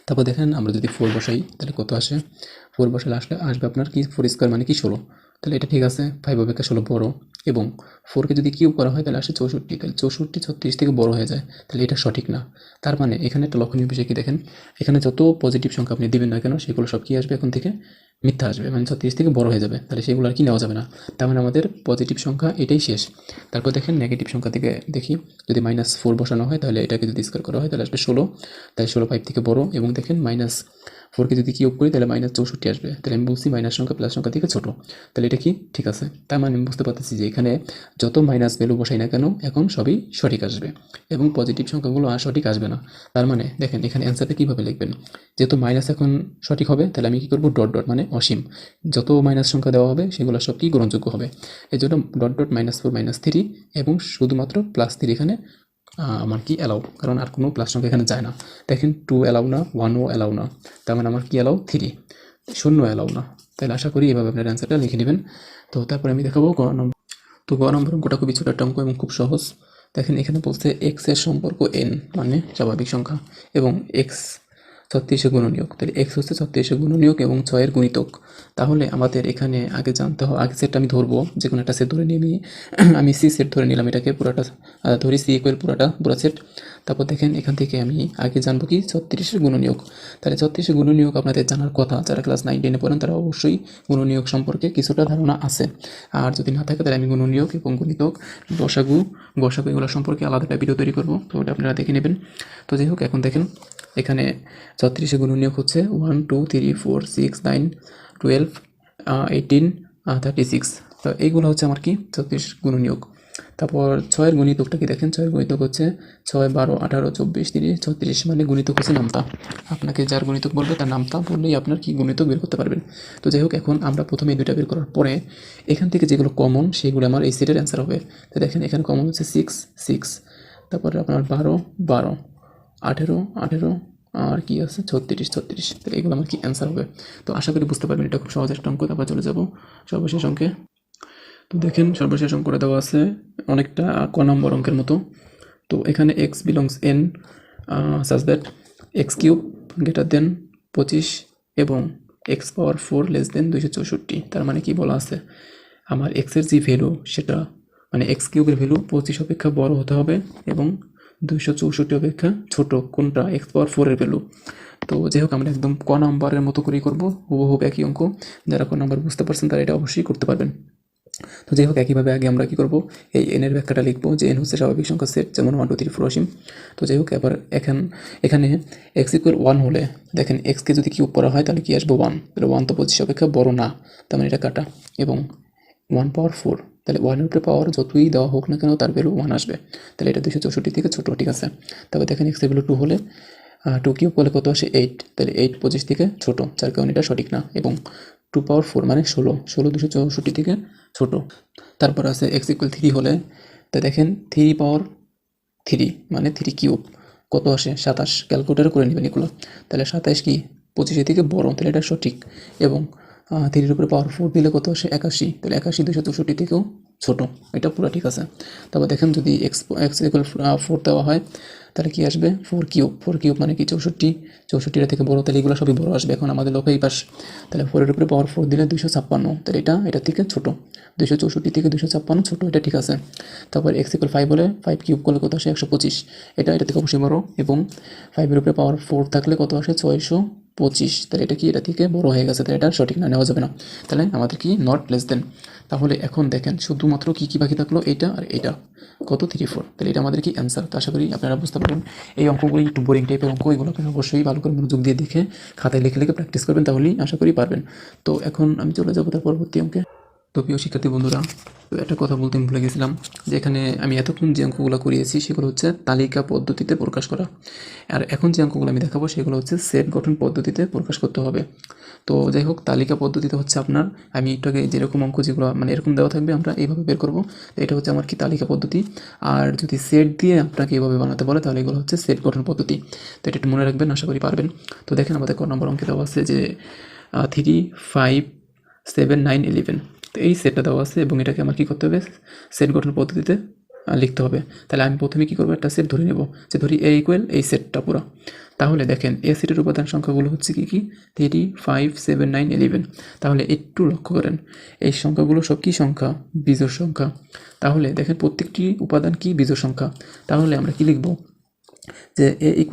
A: তারপর দেখেন আমরা যদি 4 বসাই তাহলে কত আসে, 4 বসালে আসবে আপনার কি 4 স্কোয়ার মানে কি 16, তাহলে এটা ঠিক আছে, 5 অপেক্ষা 16 বড়। এবং 4কে যদি কিউব করা হয় তাহলে আসে 64, তাহলে 64 36 থেকে বড় হয়ে যায়, তাহলে এটা সঠিক না। তার মানে এখানে একটা লক্ষণীয় বিষয় কি দেখেন, এখানে যত পজিটিভ সংখ্যা আপনি দিবেন না কেন সেগুলো সব কি আসবে এখন থেকে, মিথ্যা আসবে, মানে 36 থেকে বড় হয়ে যাবে, তাহলে সেগুলো আর কি নেওয়া যাবে না। তার মানে আমাদের পজিটিভ সংখ্যা এটাই শেষ। তারপর দেখেন নেগেটিভ সংখ্যা থেকে দেখি, যদি -4 বসানো হয় তাহলে এটাকে যদি স্কোয়ার করা হয় তাহলে আসবে 16, তাই 16 5 থেকে বড়। এবং দেখেন 4কে যদি কিউব করি তাহলে -64 আসবে। তাহলে আমি বলছি মাইনাস সংখ্যা প্লাস সংখ্যা থেকে ছোট। তাহলে এটা কি ঠিক আছে? তার মানে আমি বুঝতে পারতেছি যে এখানে যত মাইনাস ভ্যালু বসাই না কেন এখন সবই সঠিক আসবে এবং পজিটিভ সংখ্যাগুলো আর সঠিক আসবে না। তার মানে দেখেন এখানে অ্যান্সারটা কীভাবে লিখবেন, যেহেতু মাইনাস এখন সঠিক হবে তাহলে আমি কী করবো, ডট ডট মানে অসীম, যত মাইনাস সংখ্যা দেওয়া হবে সেগুলো সব কি গ্রহণযোগ্য হবে। এই জন্য ডট ডট -4 -3 এবং শুধুমাত্র +3 এখানে আমার কি অ্যালাউ, কারণ আর কোনো প্লাস সংখ্যা এখানে যায় না। দেখেন 2 অ্যালাউ না, 1ও অ্যালাউ না, তার মানে আমার কি অ্যালাউ 3, 0 অ্যালাউ না। তাহলে আশা করি এভাবে আপনার অ্যান্সারটা লিখে নেবেন। তো তারপরে আমি দেখাবো গ নম্বর। তো গ নম্বর অঙ্কটা খুবই ছোট একটা অঙ্ক এবং খুব সহজ। দেখেন এখানে বলছে এক্স এর সম্পর্ক n মানে স্বাভাবিক সংখ্যা এবং এক্স 36 গুণনীয়ক। তাহলে এক্স হচ্ছে 36 গুণনীয়ক এবং 6 এর গুণিতক। তাহলে আমাদের এখানে আগে জানতে হবে, আগে সেটটা আমি ধরবো, যে কোনো একটা সেট ধরে নিয়ে আমি সি সেট ধরে নিলাম, এটাকে পুরাটা ধরি সি ইকুয়াল পুরা সেট। তারপর দেখেন এখান থেকে আমি আগে জানবো কি 36 গুণনীয়ক। তাহলে 36 গুণনীয়ক আপনাদের জানার কথা, যারা ক্লাস 9-10-এ পড়েন তারা অবশ্যই গুণনীয়ক সম্পর্কে কিছুটা ধারণা আছে। আর যদি না থাকে তাহলে আমি গুণনীয়ক এবং গুণিতক, গসাগু এগুলো সম্পর্কে আলাদা একটা ভিডিও তৈরি করবো, তো ওটা আপনারা দেখে নেবেন। তো যাই হোক, এখন দেখেন এখানে 36 গুণনীয়ক হচ্ছে 1 2 3 4 6 9 12 18 36। তো এইগুলো হচ্ছে আমার কি 36 গুণনীয়ক। তারপর 6 এর গুণিতকটা কি দেখেন, 6 এর গুণিতক হচ্ছে 6 12 18 24 30 36, মানে গুণিতক হচ্ছে নামতা। আপনাকে যার গুণিতক বলবে তার নামতা বললেই আপনার কি গুণিতক বের করতে পারবেন। তো যাই হোক, এখন আমরা প্রথমে এই দুইটা বের করার পরে এখান থেকে যেগুলো কমন সেগুলো আমার এই সেটের অ্যান্সার হবে। তো দেখেন এখানে কমন হচ্ছে 6 6, তারপরে আপনার 12 12 18 18 আর কি আছে 36 36। তাহলে এগুলো আমার কি অ্যান্সার হবে। তো আশা করি বুঝতে পারবেন, এটা খুব সহজ একটা অঙ্ক। তারপর চলে যাব সর্বশেষ অঙ্কে। তো দেখেন সর্বশেষ অঙ্কটা দেওয়া আছে অনেকটা ক নম্বর অঙ্কের মতো। তো এখানে x belongs n such that x³ greater than 25 এবং x⁴ লেস দেন 264। তার মানে কি বলা আছে, আমার x এর যে ভ্যালু সেটা মানে x³ এর ভ্যালু 25 অপেক্ষা বড় হতে হবে এবং 264 অপেক্ষা ছোট, কোনটা x⁴ এর ভ্যালু। তো যাই হোক, আমরা একদম ক নাম্বারের মতো করেই করবো, হুবহুব একই অঙ্ক। যারা ক নাম্বার বুঝতে পারছেন তারা এটা অবশ্যই করতে পারবেন। তো যাই হোক, একইভাবে আগে আমরা কী করবো, এই এনের ব্যাখ্যাটা লিখবো যে এন হচ্ছে স্বাভাবিক সংখ্যা সেট, যেমন 1 2 3 4 অসীম। তো যাই হোক, এবার এখানে x = 1 হলে দেখেন এক্সকে যদি কিউব করা হয় তাহলে কি আসবো 1, তাহলে 1 তো 25 অপেক্ষা বড় না, তার মানে এটা কাটা। এবং 1⁴, তাহলে 1 এর উপরে পাওয়ার যতই দেওয়া হোক না কেন তার ভ্যালু 1 আসবে, তাহলে এটা 264 থেকে ছোটো, ঠিক আছে। তারপর দেখেন x এর ভ্যালু 2 হলে 2 কিউব করলে কত আসে 8, তাহলে 8 25 থেকে ছোটো, যার কারণে এটা সঠিক না। এবং 2⁴ মানে 16 264 থেকে ছোটো। তারপর আছে x = 3 হলে, তো দেখেন 3⁴ মানে 3 কিউব কত আসে 27, ক্যালকুলেটার করে নেবেন এগুলো। তাহলে 27 কি 25 থেকে বড়, তাহলে এটা সঠিক। এবং 3 উপরে পাওয়ার 4 দিলে কত আসে 81, তাহলে 81 264 থেকেও ছোটো, এটা পুরো ঠিক আছে। তারপর দেখেন যদি x = 4 দেওয়া হয় তাহলে কি আসবে 4 কিউব মানে কি 64 থেকে বড়, তাহলে এগুলো সবই বড় আসবে। এখন আমাদের লক্ষ্য এই পাশ, তাহলে 4 এর উপরে পাওয়ার 4 দিলে 256, তাহলে এটা থেকে ছোটো, 264 থেকে 256 ছোটো, এটা ঠিক আছে। তারপর x = 5 হলে 5 কিউব করলে কত আসে 125, এটা থেকে অবশ্যই বড়। এবং 5 এর উপরে পাওয়ার 4 থাকলে কত আসে 625, তাহলে এটা কি এটা থেকে বড় হয়ে গেছে, তাহলে এটা সঠিক না, নেওয়া যাবে না। তাহলে আমাদের কি নট লেস দেন। তাহলে এখন দেখেন শুধুমাত্র কি বাকি থাকলো, এইটা আর এইটা, কত 3 4, তাহলে এটা আমাদের কি অ্যান্সার। তো আশা করি আপনারা বুঝতে পারবেন। এই অঙ্কগুলি একটু বোরিং টাইপের অঙ্ক, এগুলো আপনারা অবশ্যই ভালো করে মনোযোগ দিয়ে দেখে খাতায় লিখে প্র্যাকটিস করবেন, তাহলেই আশা করি পারবেন। তো এখন আমি চলে যাবো তার পরবর্তী অঙ্কে। তো প্রিয় শিক্ষার্থী বন্ধুরা, তো একটা কথা বলতে আমি ভুলে গেছিলাম, যে এখানে আমি এতক্ষণ যে অঙ্কগুলো করিয়েছি সেগুলো হচ্ছে তালিকা পদ্ধতিতে প্রকাশ করা, আর এখন যে অঙ্কগুলো আমি দেখাবো সেগুলো হচ্ছে সেট গঠন পদ্ধতিতে প্রকাশ করতে হবে। তো যাই হোক, তালিকা পদ্ধতিতে হচ্ছে আপনার, আমি একটু আগে যেরকম অঙ্ক যেগুলো মানে এরকম দেওয়া থাকবে আমরা এইভাবে বের করবো, তো এটা হচ্ছে আমার কি তালিকা পদ্ধতি। আর যদি সেট দিয়ে আপনাকে এইভাবে বানাতে বলে তাহলে এগুলো হচ্ছে সেট গঠন পদ্ধতি। তো এটা একটু মনে রাখবেন, আশা করি পারবেন। তো দেখেন আমাদের ক নম্বর অঙ্কে দেওয়া আছে যে 3 5 7 9 11, তো এই সেটটা দেওয়া আছে এবং এটাকে আমার কী করতে হবে, সেট গঠন পদ্ধতিতে লিখতে হবে। তাহলে আমি প্রথমে কী করবো, একটা সেট ধরে নেব, যে ধরি a = এই সেটটা পুরো। তাহলে দেখেন এই সেটের উপাদান সংখ্যাগুলো হচ্ছে কি 3 5 7 9 11। তাহলে একটু লক্ষ্য করেন, এই সংখ্যাগুলো সব কী সংখ্যা, বিজোড় সংখ্যা। তাহলে দেখেন প্রত্যেকটি উপাদান কি বিজোড় সংখ্যা। তাহলে আমরা কি লিখব, যে a =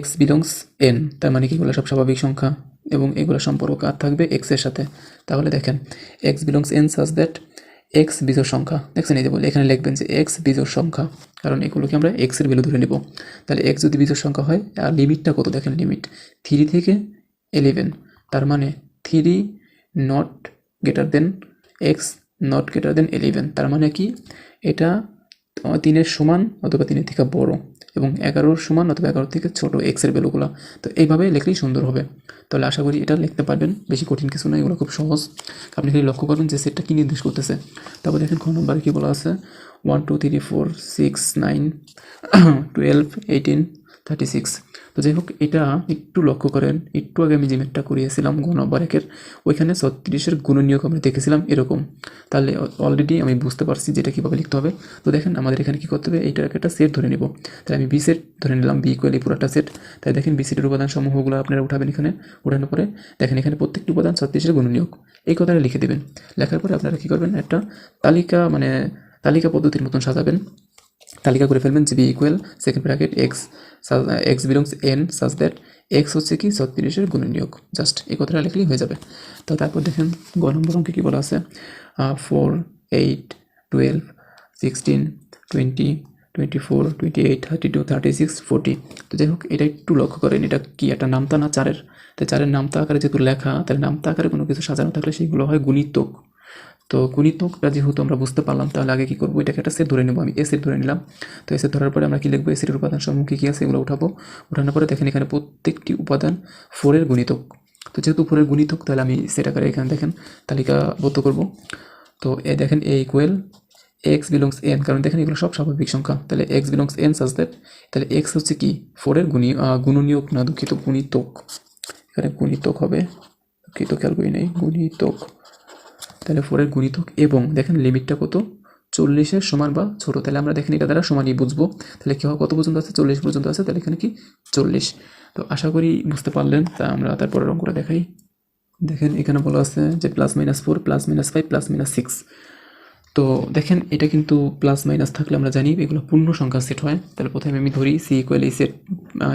A: x বিলংস n, তার মানে কি এগুলো সব স্বাভাবিক সংখ্যা এবং এগুলো সম্পর্ক কার থাকবে x এর সাথে। তাহলে দেখেন x belongs n such that x বিজোড় সংখ্যা, দেখছেন এই যে বলে এখানে লিখবেন যে x বিজোড় সংখ্যা, কারণ এগুলোকে আমরা x এর ভ্যালু ধরে নেব। তাহলে x যদি বিজোড় সংখ্যা হয়, আর লিমিটটা কত দেখেন, লিমিট 3 থেকে 11, তার মানে 3 not greater than x not greater than 11, তার মানে কি এটা 3-এর সমান অথবা 3-এর থেকে বড় এবং 11-র সমান অথবা 11-র থেকে ছোট এক্সের ভ্যালুগুলো। তো এইভাবে লিখলেই সুন্দর হবে। তাহলে আশা করি এটা লিখতে পারবেন, বেশি কঠিন কিছু নয়, এগুলো খুব সহজ। আপনি খালি লক্ষ্য করবেন যে সেটটা কী নির্দেশ করতেছে। তারপর দেখেন খ নম্বরে কী বলা আছে, 1 2 3 4 6 9 12 18 36। তো যাই হোক এটা একটু লক্ষ্য করেন, একটু আগে আমি যে ম্যাথটা করিয়েছিলাম গ নম্বর একের, ওইখানে 36-এর গুণনীয়ক আমরা দেখেছিলাম এরকম। তাহলে অলরেডি আমি বুঝতে পারছি যে এটা কীভাবে লিখতে হবে। তো দেখেন আমাদের এখানে কী করতে হবে, এইটার একটা সেট ধরে নেব। তাহলে আমি বি সেট ধরে নিলাম, বি ইকুয়াল এই পুরোটা সেট। তাই দেখেন বি সেটের উপাদান সমূহগুলো আপনারা উঠাবেন, এখানে উঠানোর পরে দেখেন এখানে প্রত্যেকটি উপাদান 36-এর গুণনীয়ক, এই কথাটা লিখে দেবেন। লেখার পরে আপনারা কী করবেন, একটা তালিকা মানে তালিকা পদ্ধতির মতন সাজাবেন, তালিকা করে ফেলবেন যে B equal second bracket x belongs N such that x হচ্ছে কি 36-এর গুণনীয়ক, জাস্ট এই কথাটা লিখলেই হয়ে যাবে। তো তারপর দেখেন গ নম্বর অঙ্কে কী বলা আছে, 4 8 12 16 20 24 28 32 36 40। তো যাই হোক এটা একটু লক্ষ্য করেন, এটা কি একটা নামতা না চারের, তো চারের নামতা আকারে যেহেতু লেখা, তাহলে নামতা আকারে কোনো কিছু সাজানো থাকলে সেগুলো হয় গুণিতক। তো গুণিতকটা যেহেতু আমরা বুঝতে পারলাম, তাহলে আগে কী করবো, এটাকে একটা সেট ধরে নেব, আমি এ সেট ধরে নিলাম। তো এ সেট ধরার পরে আমরা কী লিখবো, এ সেটের উপাদান সমূহ কী কী আছে এগুলো উঠাবো। উঠানোর পরে দেখেন এখানে প্রত্যেকটি উপাদান 4-এর গুণিতক। তো যেহেতু 4-এর গুণিতক, তাহলে আমি সেট আকারে এখানে দেখেন তালিকাবদ্ধ করব। তো এ দেখেন এ ইকুয়াল এক্স বিলংস এন, কারণ দেখেন এগুলো সব স্বাভাবিক সংখ্যা, তাহলে x belongs N such that, তাহলে এক্স হচ্ছে কি 4-এর গুণনীয়ক না দুঃখিত গুণিতক, এখানে গুণিতক হবে, দুঃখিত খেয়াল করি নেই, গুণিতক। তাহলে 4-এর গুণিতক এবং দেখেন লিমিটটা কত, 40-এর সমান বা ছোটো, তাহলে আমরা দেখেন এটা দ্বারা সমানই বুঝবো। তাহলে কী হয়, কত পর্যন্ত আছে, 40 পর্যন্ত আছে, তাহলে এখানে কি 40। তো আশা করি বুঝতে পারলেন। তা আমরা তারপরের অঙ্কটা দেখাই। দেখেন এখানে বলা আছে যে +-4 +-5 +-6। তো দেখেন এটা কিন্তু প্লাস মাইনাস থাকলে আমরা জানি এগুলো পূর্ণ সংখ্যার সেট হয়। তাহলে প্রথমে আমি ধরি সি ইকুয়াল এই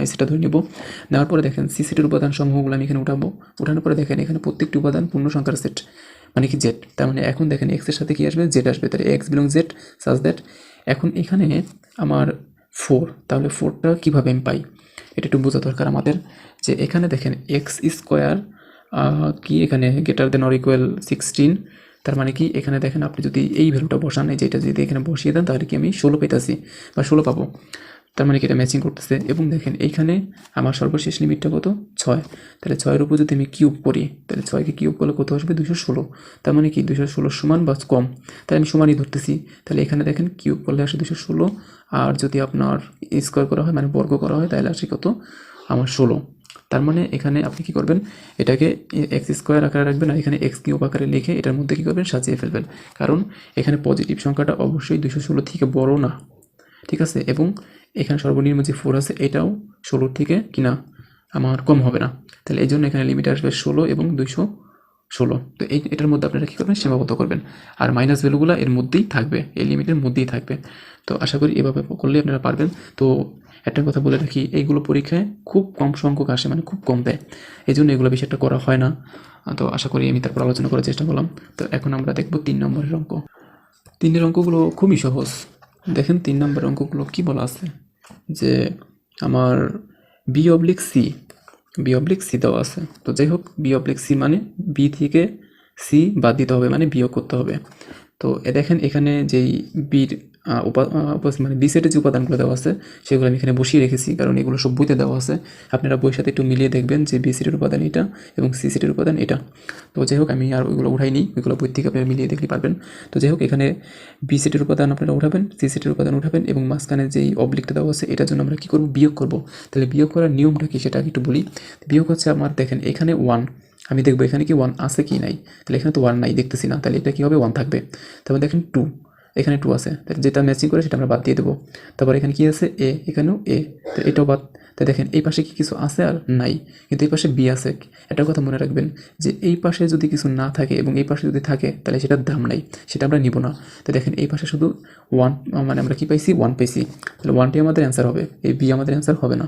A: সেটটা ধরে নেব। নেওয়ার পরে দেখেন সি সেটের উপাদান সমূহগুলো আমি এখানে উঠাবো। উঠানোর পরে দেখেন এখানে প্রত্যেকটি উপাদান পূর্ণ সংখ্যার সেট, মানে কি জেড। তার মানে এখন দেখেন এক্সের সাথে কি আসবে, জেড আসবে, তাহলে x belong Z such that. এখন এখানে আমার 4, তাহলে 4টা কীভাবে আমি পাই এটা একটু বোঝা দরকার আমাদের। যে এখানে দেখেন এক্স স্কোয়ার কি এখানে গ্রেটার দেন অর ইকুয়াল 16, তার মানে কি এখানে দেখেন আপনি যদি এই ভ্যালুটা বসান, এই যেটা যদি এখানে বসিয়ে দেন, তাহলে কি আমি 16 পেতেছি বা 16 পাবো। তার মানে কি এটা ম্যাচিং করতেছে। এবং দেখেন এইখানে আমার সর্বশেষ লিমিটটা কত, 6, তাহলে 6-এর উপর যদি আমি কিউব করি, তাহলে 6কে কিউব করলে কত আসবে, 216। তার মানে কি 216 সমান বা কম, তাহলে আমি সমানই ধরতেছি। তাহলে এখানে দেখেন কিউব করলে আসে 216, আর যদি আপনার স্কোয়ার করা হয় মানে বর্গ করা হয়, তাহলে আসে কত আমার 16। তার মানে এখানে আপনি কি করবেন, এটাকে এক্স স্কোয়ার আকারে রাখবেন আর এখানে এক্স কিউব আকারে লিখে এটার মধ্যে কী করবেন, সাজিয়ে ফেলবেন। কারণ এখানে পজিটিভ সংখ্যাটা অবশ্যই 216 থেকে বড় না, ঠিক আছে। এবং এখানে সর্বনিম্ন যে 4 আছে এটাও 16 থেকে কিনা আমার কম হবে না, তাহলে এই জন্য এখানে লিমিট আসবে 16 এবং 216। তো এটার মধ্যে আপনারা কী করবেন, সীমাবদ্ধ করবেন। আর মাইনাস ভ্যালুগুলো এর মধ্যেই থাকবে, এই লিমিটের মধ্যেই থাকবে। তো আশা করি এভাবে করলে আপনারা পারবেন। তো একটা কথা বলে রাখি, এইগুলো পরীক্ষায় খুব কম সংখ্যক আসে, মানে খুব কম দেয়, এই জন্য এগুলো বেশি একটা করা হয় না। তো আশা করি আমি তারপর আলোচনা করার চেষ্টা করলাম। তো এখন আমরা দেখব 3 নম্বরের অঙ্ক। 3-এর অঙ্কগুলো খুবই সহজ। দেখেন 3 নম্বরের অঙ্কগুলো কি বলা আছে, যে আমার বি অবলিক সি দেওয়া আছে। তো যাই হোক বি অবলিক সি মানে বি থেকে সি বাদ দিতে হবে, মানে বিয়োগ করতে হবে। তো দেখেন এখানে যেই বির মানে বি সেটের যে উপাদানগুলো দেওয়া আছে সেগুলো আমি এখানে বসিয়ে রেখেছি, কারণ এগুলো সব বইতে দেওয়া আছে। আপনারা বইয়ের সাথে একটু মিলিয়ে দেখবেন যে বি সেটের উপাদান এটা এবং সি সেটের উপাদান এটা। তো যাই হোক আমি আর ওইগুলো উঠাইনি, ওইগুলো বই থেকে আপনারা মিলিয়ে দেখতে পারবেন। তো যাই হোক এখানে বি সেটের উপাদান আপনারা উঠাবেন, সি সেটের উপাদান উঠাবেন এবং মাঝখানে যেই অবলিকটা দেওয়া আছে এটার জন্য আমরা কী করবো, বিয়োগ করবো। তাহলে বিয়োগ করার নিয়মটা কি সেটা একটু বলি। বিয়োগ হচ্ছে আমার দেখেন এখানে 1, আমি দেখবো এখানে কি 1 আছে কি নাই, তাহলে এখানে তো 1 নাই, দেখতেছি না, তাহলে এটা কী হবে, 1 থাকবে। তারপর দেখেন 2, এখানে 2 আছে, তাহলে যেটা ম্যাচিং করে সেটা আমরা বাদ দিয়ে দেবো। তারপর এখানে কি আছে, এ, এখানেও এ, তো এটাও বাদ। তাই দেখেন এই পাশে কি কিছু আছে আর নাই, কিন্তু এই পাশে বি আছে। এটার কথা মনে রাখবেন যে এই পাশে যদি কিছু না থাকে এবং এই পাশে যদি থাকে তাহলে সেটার দাম নাই, সেটা আমরা নিব না। তো দেখেন এই পাশে শুধু 1, মানে আমরা কি পাইছি, 1 পাইছি, তাহলে 1টি আমাদের অ্যান্সার হবে, এই বি আমাদের অ্যান্সার হবে না।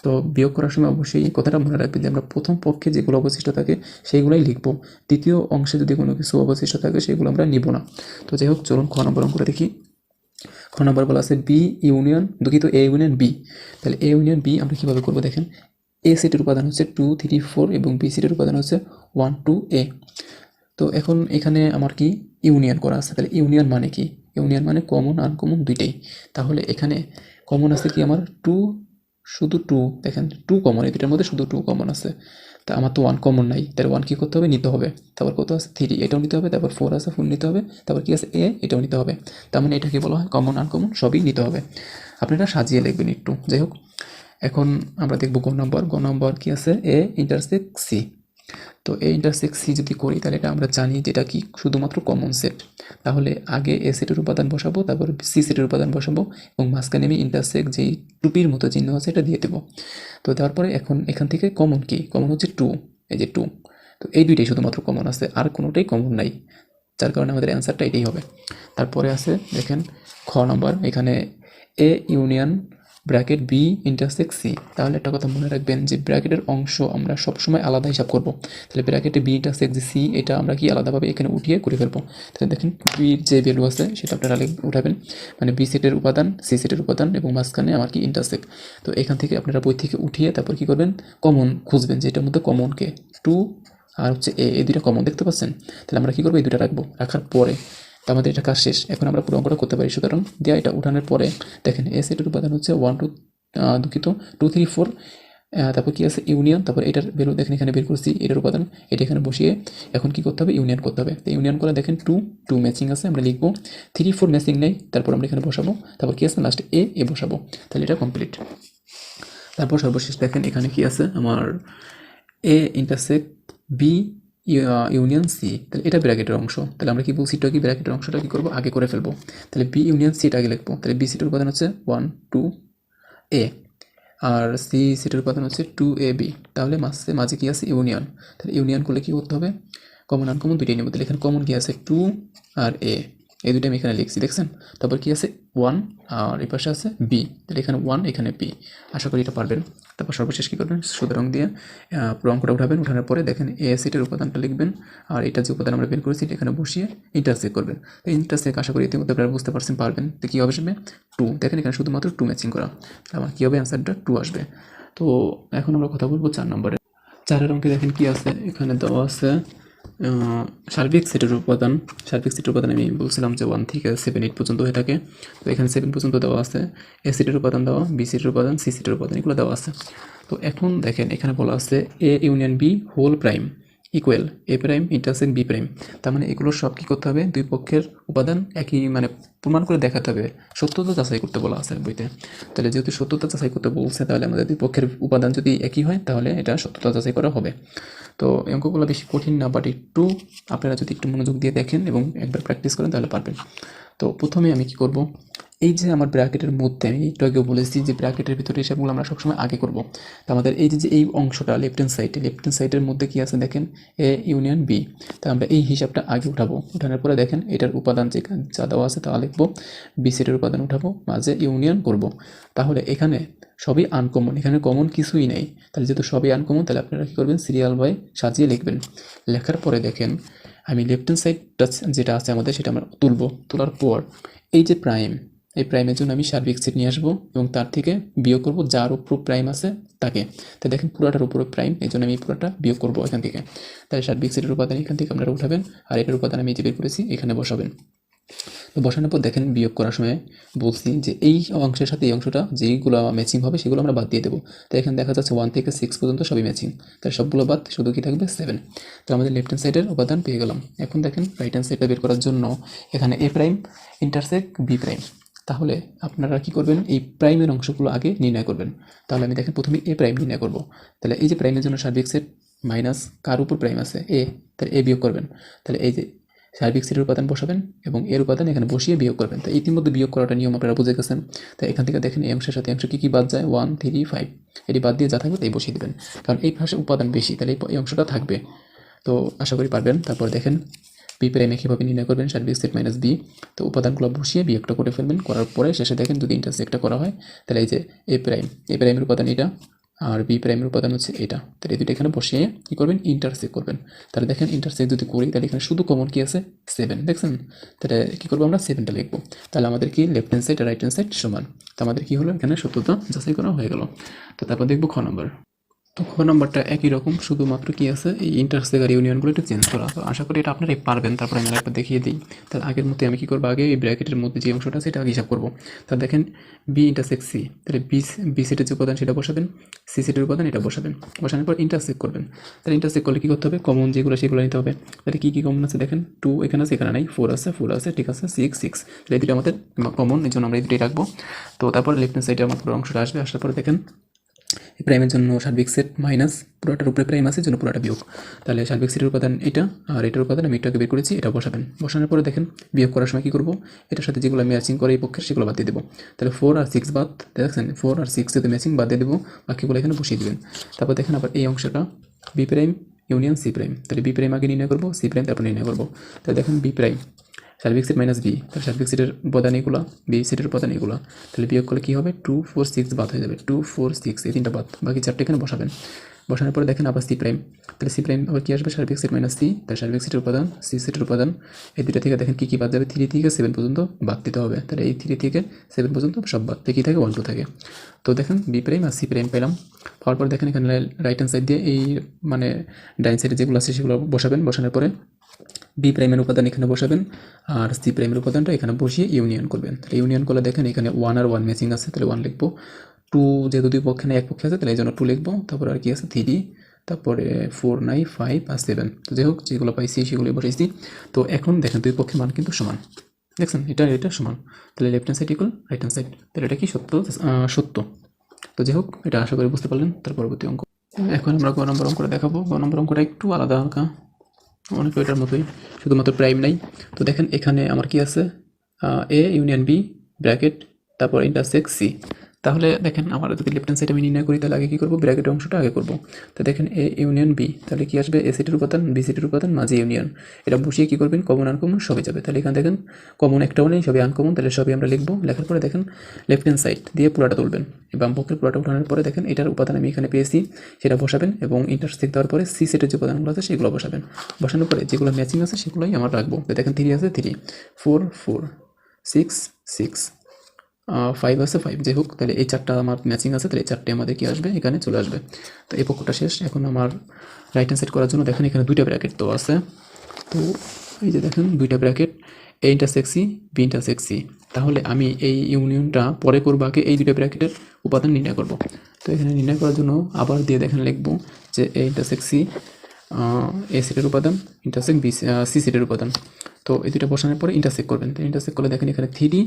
A: তো বিয়োগ করার সময় অবশ্যই এই কথাটা মনে রাখবেন যে আমরা প্রথম পক্ষে যেগুলো অবশিষ্ট থাকে সেইগুলোই লিখবো, দ্বিতীয় অংশে যদি কোনো কিছু অবশিষ্ট থাকে সেগুলো আমরা নিব না। তো যাই হোক চলুন খ নম্বর অঙ্কটা দেখি। খ নম্বর বলা আছে বি ইউনিয়ন, দুঃখিত এ ইউনিয়ন বি। তাহলে এ ইউনিয়ন বি আমরা কীভাবে করবো দেখেন, এ সেটের উপাদান হচ্ছে 2 3 4 এবং বি সেটের উপাদান হচ্ছে 1 2 এ। তো এখন এখানে আমার কি ইউনিয়ন করা আছে, তাহলে ইউনিয়ন মানে কি? ইউনিয়ন মানে কমন আনকমন দুইটাই। তাহলে এখানে কমন আছে কি আমার 2, শুধু 2, দেখেন 2 কমন, এই দুটার মধ্যে শুধু 2 কমন আছে। তা আমার তো 1 কমন নাই, তাহলে 1 কি করতে হবে? নিতে হবে। তারপর কত আছে? 3, এটাও নিতে হবে। তারপর 4 আছে, 4 নিতে হবে। তারপর কি আছে? এ, এটাও নিতে হবে। তার মানে এটা কি বলা হয়? কমন আনকমন সবই নিতে হবে। আপনারা সাজিয়ে লিখবেন একটু, যাই হোক। এখন আমরা দেখব গ নম্বর। গ নম্বর কি আছে? এ ইন্টারসেক্ট সি। তো এ ইন্টারসেক্ট সি যদি করি তাহলে এটা আমরা জানি যে এটা কি শুধুমাত্র কমন সেট। তাহলে আগে এ সেটের উপাদান বসাবো, তারপর সি সেটের উপাদান বসাবো এবং মাঝখানে আমি ইন্টারসেক্ট যেই টুপির মতো চিহ্ন আছে এটা দিয়ে দেবো। তো তারপরে এখন এখান থেকে কমন কি? কমন হচ্ছে 2, এই যে 2। তো এই দুইটাই শুধুমাত্র কমন আছে, আর কোনোটাই কমন নাই, যার কারণে আমাদের অ্যান্সারটা এটাই হবে। তারপরে আছে দেখেন খ নম্বর, এখানে A union bracket B intersect C. তাহলে একটা কথা মনে রাখবেন যে ব্র্যাকেটের অংশ আমরা সবসময় আলাদা হিসাব করব। তাহলে ব্র্যাকেটে বি ইন্টারসেক্ট যে সি, এটা আমরা কি আলাদাভাবে এখানে উঠিয়ে করে ফেলবো। তাহলে দেখেন বির যে ভ্যালু আছে সেটা আপনারা উঠাবেন, মানে বি সেটের উপাদান, সি সেটের উপাদান এবং মাঝখানে আমার কি ইন্টারসেক্ট। তো এখান থেকে আপনারা বই থেকে উঠিয়ে তারপর কি করবেন? কমন খুঁজবেন যে এটার মধ্যে কমন কে 2 আর হচ্ছে এ, এই দুইটা কমন দেখতে পাচ্ছেন। তাহলে আমরা কি করবো? এই দুইটা রাখবো, রাখার পরে তো আমাদের এটা কাজ শেষ। এখন আমরা পুরো অঙ্কটা করতে পারি। সুতরাং দেওয়া এটা উঠানোর পরে দেখেন এ সেটের উপাদান হচ্ছে 1 2, দুঃখিত 2 3 4। তারপর কি আছে? ইউনিয়ন। তারপর এটার ভ্যালু দেখেন এখানে বের করছি, এটার উপাদান এটা এখানে বসিয়ে এখন কি করতে হবে? ইউনিয়ন করতে হবে। তো ইউনিয়ন করে দেখেন 2 2 ম্যাচিং আছে, আমরা লিখবো। 3 4 ম্যাচিং নেই, তারপর আমরা এখানে বসাবো। তারপর কি আছে? লাস্টে এ বসাবো। তাহলে এটা কমপ্লিট। তারপর সর্বশেষ দেখেন এখানে কি আছে আমার? এ ইন্টারসেক্ট বি ইউনিয়ন সি। তাহলে এটা ব্র্যাকেটের অংশ। তাহলে আমরা কি বলছি? এটা কি ব্র্যাকেটের অংশটা কি করবো? আগে করে ফেলবো। তাহলে বি ইউনিয়ন সিটা আগে লিখবো। তাহলে বি সিটের উপাদান হচ্ছে 1 2 এ, আর সি সিটের উপাদান হচ্ছে 2 এ বি। তাহলে মাঝে কি আছে? ইউনিয়ন। তাহলে ইউনিয়ন করলে কি করতে হবে? কমন আনকমন দুইটাই নেব। তাহলে এখানে কমন কি আছে? 2 আর এ, এই দুটো আমি এখানে লিখছি, দেখছেন? তারপর কি আছে? 1 আর এই পাশে আছে বি। তাহলে এখানে 1, এখানে বি। আশা করি এটা পারবেন। তারপর সর্বশেষ কী করবেন? শুধু রং দিয়ে পুরো অঙ্কটা উঠাবেন। উঠানোর পরে দেখেন এ সিটের উপাদানটা লিখবেন, আর এটা যে উপাদান আমরা বের করেছি এটা এখানে বসিয়ে ইন্টারসেক্ট করবেন। তো ইন্টারসেক্ট আশা করি ইতিমধ্যে আপনারা বুঝতে পারছেন, পারবেন। তো কী হবে? 2। দেখেন এখানে শুধুমাত্র 2 ম্যাচিং করা, আমার কী হবে? অ্যান্সারটা 2 আসবে। তো এখন আমরা কথা বলবো 4 নম্বরে। 4 অঙ্কে দেখেন কি আছে? এখানে দেওয়া আছে সার্বিক সেটের উপাদান। সার্বিক সেটের উপাদান আমি বলছিলাম যে 1 থেকে 7 8 পর্যন্ত হয়ে থাকে। তো এখানে 7 পর্যন্ত দেওয়া আছে। এ সেটের উপাদান দেওয়া, বি সেটের উপাদান, সি সেটের উপাদান, এগুলো দেওয়া আছে। তো এখন দেখেন এখানে বলা আছে A union B whole prime equal A prime intersect B prime. তার মানে এগুলো সব কী করতে হবে? দুই পক্ষের উপাদান একই, মানে প্রমাণ করে দেখাতে হবে, সত্যতা যাচাই করতে বলা আছে বইতে। তাহলে যেহেতু সত্যতা যাচাই করতে বলছে, তাহলে আমাদের দুই পক্ষের উপাদান যদি একই হয় তাহলে এটা সত্যতা যাচাই করা হবে। তো এই অঙ্কগুলো বেশি কঠিন না, বাট একটু আপনারা যদি একটু মনোযোগ দিয়ে দেখেন এবং একবার প্র্যাকটিস করেন তাহলে পারবেন। তো প্রথমে আমি কি করব? এই যে আমার ব্র্যাকেটের মধ্যে আমি একটু আগেও বলেছি যে ব্র্যাকেটের ভিতরে হিসাবগুলো আমরা সবসময় আগে করব। তো আমাদের এই যে এই অংশটা লেফট হ্যান্ড সাইডের মধ্যে কি আছে দেখেন? A union B. তা আমরা এই হিসাবটা আগে উঠাবো। উঠানোর পরে দেখেন এটার উপাদান যে যা দেওয়া আছে তা লিখবো, বি সেটের উপাদান উঠাবো, মাঝে ইউনিয়ন করব। তাহলে এখানে সবই আনকমন, এখানে কমন কিছুই নেই। তাহলে যেহেতু সবই আনকমন, তাহলে আপনারা কী করবেন? সিরিয়াল বাই সাজিয়ে লিখবেন। লেখার পরে দেখেন আমি লেফট হ্যান্ড সাইডটা যেটা আছে আমাদের সেটা আমরা তুলবো। তোলার পর এই যে প্রাইম, এই প্রাইমের জন্য আমি সার্বিক সেট নিয়ে আসবো এবং তার থেকে বিয়োগ করবো যার উপর প্রাইম আছে তাকে। তাই দেখেন পুরাটার উপরে প্রাইম, এই জন্য আমি পুরোটা বিয়োগ করবো এখান থেকে। তাই সার্বিক সেটের উপাদান এখান থেকে আপনারা উঠাবেন, আর এটার উপাদান আমি যে বের করেছি এখানে বসাবেন। তো বসানোর পর দেখেন বিয়োগ করার সময় বলছি যে এই অংশের সাথে এই অংশটা যেইগুলো ম্যাচিং হবে সেগুলো আমরা বাদ দিয়ে দেবো। তো এখানে দেখা যাচ্ছে 1 থেকে 6 পর্যন্ত সবই ম্যাচিং, তাই সবগুলো বাদ, শুধু কি থাকবে? 7। তো আমাদের লেফট হ্যান্ড সাইডের উপাদান পেয়ে গেলাম। এখন দেখেন রাইট হ্যান্ড সাইডটা বের করার জন্য এখানে এ প্রাইম ইন্টারসেক্ট বি প্রাইম। তাহলে আপনারা কি করবেন? এই প্রাইমের অংশগুলো আগে নির্ণয় করবেন। তাহলে আমি দেখেন প্রথমে এ প্রাইম নির্ণয় করব। তাহলে এই যে প্রাইমের জন্য সার্বিক সেট মাইনাস কার উপর প্রাইম আছে? এ, তাহলে এ বিয়োগ করবেন। তাহলে এই যে সার্বিক সেটের উপাদান বসাবেন এবং এর উপাদান এখানে বসিয়ে বিয়োগ করবেন। তো ইতিমধ্যে বিয়োগ করাটা নিয়ম আপনারা বুঝে গেছেন। তাই এখান থেকে দেখেন এই অংশের সাথে অংশ কী বাদ যায়? 1 3 5, এটি বাদ দিয়ে যা থাকবে তাই বসিয়ে দেবেন, কারণ এই পাশে উপাদান বেশি, তাহলে এই অংশটা থাকবে। তো আশা করি পারবেন। তারপর দেখেন বি প্রাইম কীভাবে নির্ণয় করবেন? সার্বিক সেট মাইনাস বি। তো উপাদানগুলো বসিয়ে বিয়োগটা করে ফেলবেন। করার পরে শেষে দেখেন যদি ইন্টারসেক্টটা করা হয় তাহলে এই যে এ প্রাইমের উপাদান এটা, আর বি প্রাইমের উপাদান হচ্ছে এটা। তাহলে এই দুটো এখানে বসিয়ে কী করবেন? ইন্টারসেক্ট করবেন। তাহলে দেখেন ইন্টারসেক্ট যদি করি তাহলে এখানে শুধু কমন কী আছে? 7, দেখছেন? তাহলে কী করবো? আমরা 7টা লিখবো। তাহলে আমাদের কি লেফট হ্যান্ড সাইড আর রাইট হ্যান্ড সাইড সমান। তো আমাদের কী হলো? এখানে সত্যতা যাচাই করা হয়ে গেল। তো তারপর দেখবো খ নম্বর। তো খ নাম্বারটা একই রকম, শুধুমাত্র কি আছে এই ইন্টারসেক্ট আর ইউনিয়নগুলো একটু চেঞ্জ করা। তো আশা করি এটা আপনারাই পারবেন। তারপরে আমি একবার দেখিয়ে দিই। তাহলে আগের মধ্যে আমি কী করবো, আগে এই ব্র্যাকেটের মধ্যে যে অংশটা আছে এটা আগে হিসাব করবো। তাহলে দেখেন বি ইন্টারসেক্ট সি, তাহলে বি সেটের যে উপাদান সেটা বসাবেন, সি সেটের উপাদান এটা বসাবেন, বসানোর পর ইন্টারসেক্ট করবেন। তাহলে ইন্টারসেক্ট করলে কী করতে হবে, কমন যেগুলো সেগুলো নিতে হবে। তাহলে কী কী কমন আছে দেখেন, 2 এখানে আছে, এখানে নাই, 4 আছে, ঠিক আছে, 6, তাহলে এই দুটো আমাদের কমন, এই জন্য আমরা এই দুটোই রাখবো। তো তারপর লেফট হ্যান্ড সাইডে আমার পুরো অংশটা আসবে, আসার পরে দেখেন এই প্রাইমের জন্য সার্বিক সেট মাইনাস পুরোটার উপরে প্রাইম আছে, জন্য পুরোটা বিয়োগ। তাহলে সার্বিক সেটের উপাদান এটা, আর এটার উপাদান আমি একটু আগে বের করেছি, এটা বসাবেন। বসানোর পরে দেখেন বিয়োগ করার সময় কী করবো, এটার সাথে যেগুলো ম্যাচিং করে এই পক্ষের সেগুলো বাদ দিয়ে দেবো। তাহলে 4 আর 6 বাদ, দেখছেন 4 আর 6 যদি ম্যাচিং বাদ দিয়ে দেবো, বাকিগুলো এখানে বসিয়ে দেবেন। তারপর দেখেন আবার এই অংশটা B prime union C prime, তাহলে বি প্রাইম আগে নির্ণয় করবো, সি প্রাইম তারপর নির্ণয় করবো। তাহলে দেখেন বি প্রাইম সার্বিক সেট মাইনাস বি, তাহলে সার্বিক সেটের উপাদান এগুলো, বি সেটের উপাদান এগুলো, তাহলে বিয়োগ করলে কী হবে, 2, 4, 6 বাদ হয়ে যাবে, 2, 4, 6 এই তিনটা বাদ, বাকি চারটে এখানে বসাবেন। বসানোর পরে দেখেন আবার সি প্রাইম, তাহলে সি প্রাইম আবার কী আসবে, সার্বিক সেট মাইনাস সি, তাহলে সার্বিক সেটের উপাদান সি সেটের উপাদান, এই দুটো থেকে দেখেন কী কী বাদ যাবে, 3 থেকে 7 পর্যন্ত বাদ দিতে হবে। তাহলে এই 3 থেকে 7 পর্যন্ত সব বাদ, কী থাকে 1, 2 থাকে। তো দেখেন বি প্রাইম আর সি প্রাইম পেলাম। পাওয়ার পর দেখেন এখানে রাইট হ্যান্ড সাইড দিয়ে এই মানে ডাইন সাইডে যেগুলো আছে সেগুলো বসাবেন। বসানোর পরে বি প্রাইমের উপাদান এখানে বসাবেন, আর সি প্রাইমের উপাদানটা এখানে বসিয়ে ইউনিয়ন করবেন। তাহলে ইউনিয়ন করলে দেখেন এখানে 1 আর 1 ম্যাচিং আছে, তাহলে 1 লিখবো। 2 যেহেতু দুই পক্ষে নেই এক পক্ষে আছে, তাহলে এই জন্য 2 লিখবো। তারপর আর কি আছে 3, তারপরে 4, 9, 5 আর 7। তো যাই হোক যেগুলো পাইছি সেগুলোই বসাইছি। তো এখন দেখেন দুই পক্ষের মান কিন্তু সমান, দেখছেন এটা সমান। তাহলে left hand side equal right hand side, তাহলে এটা কি সত্য। তো যাই হোক এটা আশা করি বুঝতে পারলেন। তার পরবর্তী অঙ্ক, এখন আমরা গ নম্বর অঙ্কটা দেখাবো। গ নম্বর অঙ্কটা একটু আলাদা হালকা, অনেকটা এটার মতোই, শুধুমাত্র প্রাইম নাই। তো দেখেন এখানে আমার কি আছে, এ ইউনিয়ন বি ব্র্যাকেট, তারপর ইন্টারসেক্ট সি। তাহলে দেখেন আমার যদি লেফট হ্যান্ড সাইড আমি নির্ণয় করি, তাহলে আগে কী করবো, ব্র্যাকেটের অংশটা আগে করবো। তো দেখেন এ ইউনিয়ন বি, তাহলে কি আসবে, এ সেটের উপাদান বি সেটের উপাদান মাঝে ইউনিয়ন, এটা বসিয়ে কী করবেন, কমন আনকমন সবই যাবে। তাহলে এখানে দেখেন কমন একটাও নেই, সবই আনকমন, তাহলে সবই আমরা লিখবো। লেখার পরে দেখেন লেফট হ্যান্ড সাইড দিয়ে পুরাটা তুলবেন, বাম পক্ষের পুরাটা উঠানোর পরে দেখেন এটার উপাদান আমি এখানে পেয়েছি সেটা বসাবেন, এবং ইন্টারসেক্ট দেওয়ার পরে সি সেটের যে উপাদানগুলো আছে সেগুলো বসাবেন। বসানোর পরে যেগুলো ম্যাচিং আছে সেগুলোই আমার রাখবো। দেখেন 3 আছে 3, 4, 4, 6, 6, 5 আছে 5, যাই হোক তাহলে এই চারটা আমার ম্যাচিং আছে, তাহলে এই চারটে আমাদের কি আসবে, এখানে চলে আসবে। তো এই পক্ষটা শেষ। এখন আমার রাইট হ্যান্ড সাইড করার জন্য দেখেন এখানে দুইটা ব্র্যাকেট তো আছে। তো এই যে দেখেন দুইটা bracket, A intersect C, B intersect C. তাহলে আমি এই ইউনিয়নটা পরে করবো, আগে এই দুটো ব্র্যাকেটের উপাদান নির্ণয় করব। তো এখানে নির্ণয় করার জন্য আবার দিয়ে দেখেন লিখবো যে এ ইন্টারসেক্ট সি, এ সেটের উপাদান ইন্টারসেক্ট বি সি সেটের উপাদান। তো এই দুটো বসানোর পরে ইন্টারসেক্ট করবেন। তো ইন্টারসেক্ট করলে দেখেন এখানে 3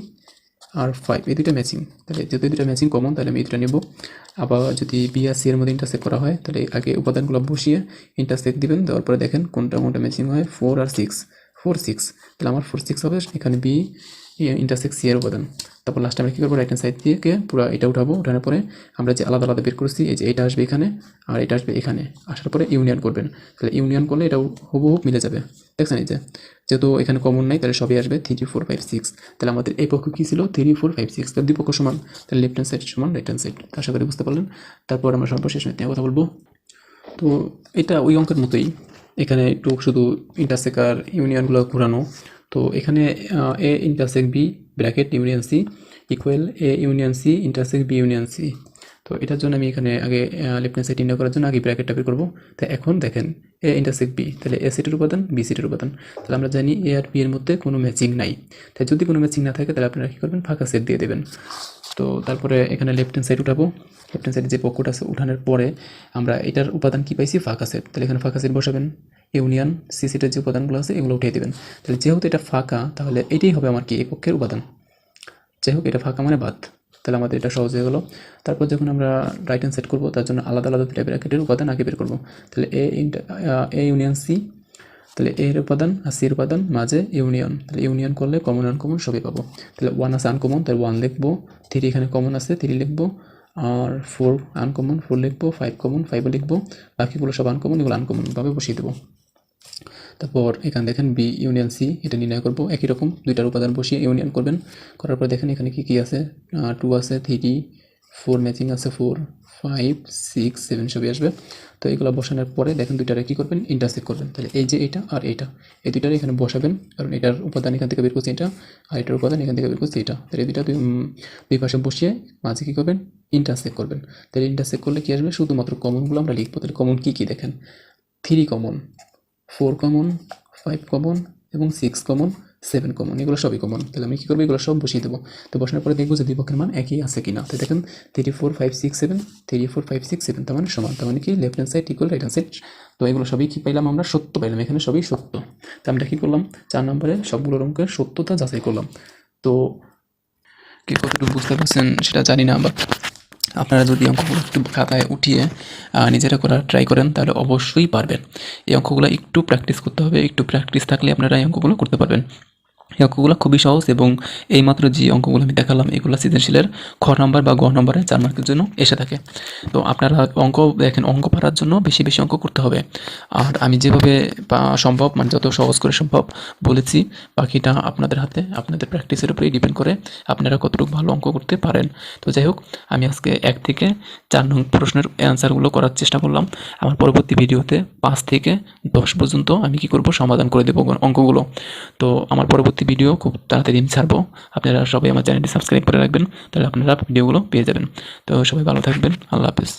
A: আর 5 এই দুটো ম্যাচিং, তাহলে যেহেতু এই দুটো ম্যাচিং কমন তাহলে আমি এই দুটো নেব। আবার যদি বি আর সি এর মধ্যে ইন্টারসেক্ট করা হয় তাহলে আগে উপাদানগুলো বসিয়ে ইন্টারসেক্ট দিবেন, দেওয়ার পরে দেখেন কোনটা কোনটা ম্যাচিং হয়, 4 আর 6, 4, 6, তাহলে আমার 4, 6 হবে এখানে বি ইন্টারসেক্ট সি এর উপাদান। তারপর লাস্টে আমরা কী করবো, রাইট হ্যান্ড সাইড থেকে পুরো এটা উঠাবো। উঠানোর পরে আমরা যে আলাদা আলাদা বের করছি, এই যে এটা আসবে এখানে আর এটা আসবে এখানে, আসার পরে ইউনিয়ন করবেন। তাহলে ইউনিয়ন করলে এটাও হুবহু মিলে যাবে, দেখছেন এই যে যেহেতু এখানে কমন নাই তাহলে সবই আসবে 3, 4, 5, 6। তাহলে আমাদের এই পক্ষ কী ছিল, 3, 4, 5, 6, তাহলে দুই পক্ষ সমান, তাহলে লেফট হ্যান্ড সাইড সমান রাইট হ্যান্ড সাইড। আশা করি বুঝতে পারলেন। তারপর আমরা সর্বশেষ নিয়ে কথা বলবো। তো এটা ওই অঙ্কের মতোই, এখানে একটু শুধু ইন্টারসেক্ট আর ইউনিয়নগুলো ঘোরানো। তো এখানে A intersect B bracket union C equal A union C intersect B union C. তো এটার জন্য আমি এখানে আগে লেফট হ্যান্ড সাইড নির্ণয় করার জন্য আগে ব্র্যাকেটটা বের করবো। তো এখন দেখেন এ ইন্টারসেক্ট বি, তাহলে এ সেটের উপাদান বি সেটের উপাদান, তাহলে আমরা জানি এ আর বি এর মধ্যে কোনো ম্যাচিং নাই। তাই যদি কোনো ম্যাচিং না থাকে তাহলে আপনারা কী করবেন, ফাঁকা সেট দিয়ে দেবেন। তো তারপরে এখানে লেফট হ্যান্ড সাইড উঠাবো। লেফট হ্যান্ড সাইডে যে পক্ষটা আছে উঠানোর পরে আমরা এটার উপাদান কী পাইছি, ফাঁকা সেট, তাহলে এখানে ফাঁকা সেট বসাবেন। ইউনিয়ন সি সেটের যে উপাদানগুলো আছে এগুলো উঠিয়ে দেবেন। তাহলে যেহেতু এটা ফাঁকা তাহলে এটাই হবে আমার কি এই পক্ষের উপাদান। যাই হোক এটা ফাঁকা মানে বাদ, তাহলে আমাদের এটা সহজ হয়ে গেলো। তারপর যখন আমরা রাইট হ্যান্ড সেট করবো তার জন্য আলাদা আলাদা ব্র্যাকেটের উপাদান আগে বের করবো। তাহলে এ ইউনিয়ন সি, তাহলে এর উপাদান আর সির উপাদান মাঝে ইউনিয়ন, তাহলে ইউনিয়ন করলে কমন আনকমন সবই পাবো। তাহলে 1 আছে আনকমন, তাহলে 1 লিখবো। 3 এখানে কমন আছে 3 লিখবো, আর 4 আনকমন 4 লিখবো, 5 কমন 5 লিখবো, বাকিগুলো সব আনকমন, এগুলো আনকমনভাবে বসিয়ে দেবো। তারপর এখানে দেখেন বি ইউনিয়ন সি এটা নির্ণয় করবো, একই রকম দুইটার উপাদান বসিয়ে ইউনিয়ন করবেন। করার পর দেখেন এখানে কী কী আছে, 2 আছে 3, 4 ম্যাচিং আছে, 4 5 6 7 সবই আসবে। তো এগুলো বসানোর পরে দেখেন দুইটারে কী করবেন, ইন্টারসেক্ট করবেন। তাহলে এই যে এটা আর এটা, এই দুইটারে এখানে বসাবেন, কারণ এটার উপাদান এখান থেকে বের করছি এটা, আর এটার উপাদান এখান থেকে বের করছি এটা। তাহলে এই দুইটা দুই পাশে বসিয়ে মাঝে কী করবেন, ইন্টারসেক্ট করবেন। তাহলে ইন্টারসেক্ট করলে কী আসবে, শুধুমাত্র কমনগুলো আমরা লিখবো। তাহলে কমন কী কী দেখেন, 3 কমন, 4 কমন, 5 কমন এবং 6 কমন, 7 কমন, এগুলো সবই কমন। তাহলে আমি কী করবো, এগুলো সব বসিয়ে দেবো। তো বসানোর পরে দেখবো যে বিপক্ষের মান একই আছে কিনা। তো দেখেন 3 4 5 6 7, 3 4 5 6 7 তার মানে সমান, তার মানে কি left hand side equal right hand side. তো এগুলো সবই কী পাইলাম আমরা, সত্য পাইলাম, এখানে সবই সত্য। তো আমরা কী করলাম, 4 নম্বরে সবগুলোর অঙ্কের সত্যতা যাচাই করলাম। তো কে কতটুকু বুঝতে পারছেন সেটা জানি না, বাট আপনারা যদি অঙ্কগুলো একটু খাতায় উঠিয়ে নিজেরা করার ট্রাই করেন তাহলে অবশ্যই পারবেন। এই অঙ্কগুলো একটু প্র্যাকটিস করতে হবে, একটু প্র্যাকটিস থাকলে আপনারা এই অঙ্কগুলো করতে পারবেন। এই অঙ্কগুলো খুবই সহজ এবং এইমাত্র যে অঙ্কগুলো আমি দেখালাম এগুলো সৃজনশীলের খ নাম্বার বা গ নম্বরে 4 মার্কের জন্য এসে থাকে। তো আপনারা অঙ্ক দেখেন, অঙ্ক পারার জন্য বেশি বেশি অঙ্ক করতে হবে। আর আমি যেভাবে সম্ভব মানে যত সহজ করে সম্ভব বলেছি, বাকিটা আপনাদের হাতে, আপনাদের প্র্যাকটিসের উপরেই ডিপেন্ড করে আপনারা কতটুকু ভালো অঙ্ক করতে পারেন। তো যাই হোক, আমি আজকে 1 থেকে 4 নং প্রশ্নের অ্যান্সারগুলো করার চেষ্টা করলাম। আমার পরবর্তী ভিডিওতে 5 থেকে 10 পর্যন্ত আমি কী করব, সমাধান করে দেবো অঙ্কগুলো। তো আমার পরবর্তী ভিডিও খুব তাড়াতাড়ি আমি ছাড়বো। আপনারা সবাই আমার চ্যানেলটি সাবস্ক্রাইব করে রাখবেন, তাহলে আপনারা ভিডিওগুলো পেয়ে যাবেন। তো সবাই ভালো থাকবেন, আল্লাহ হাফেজ।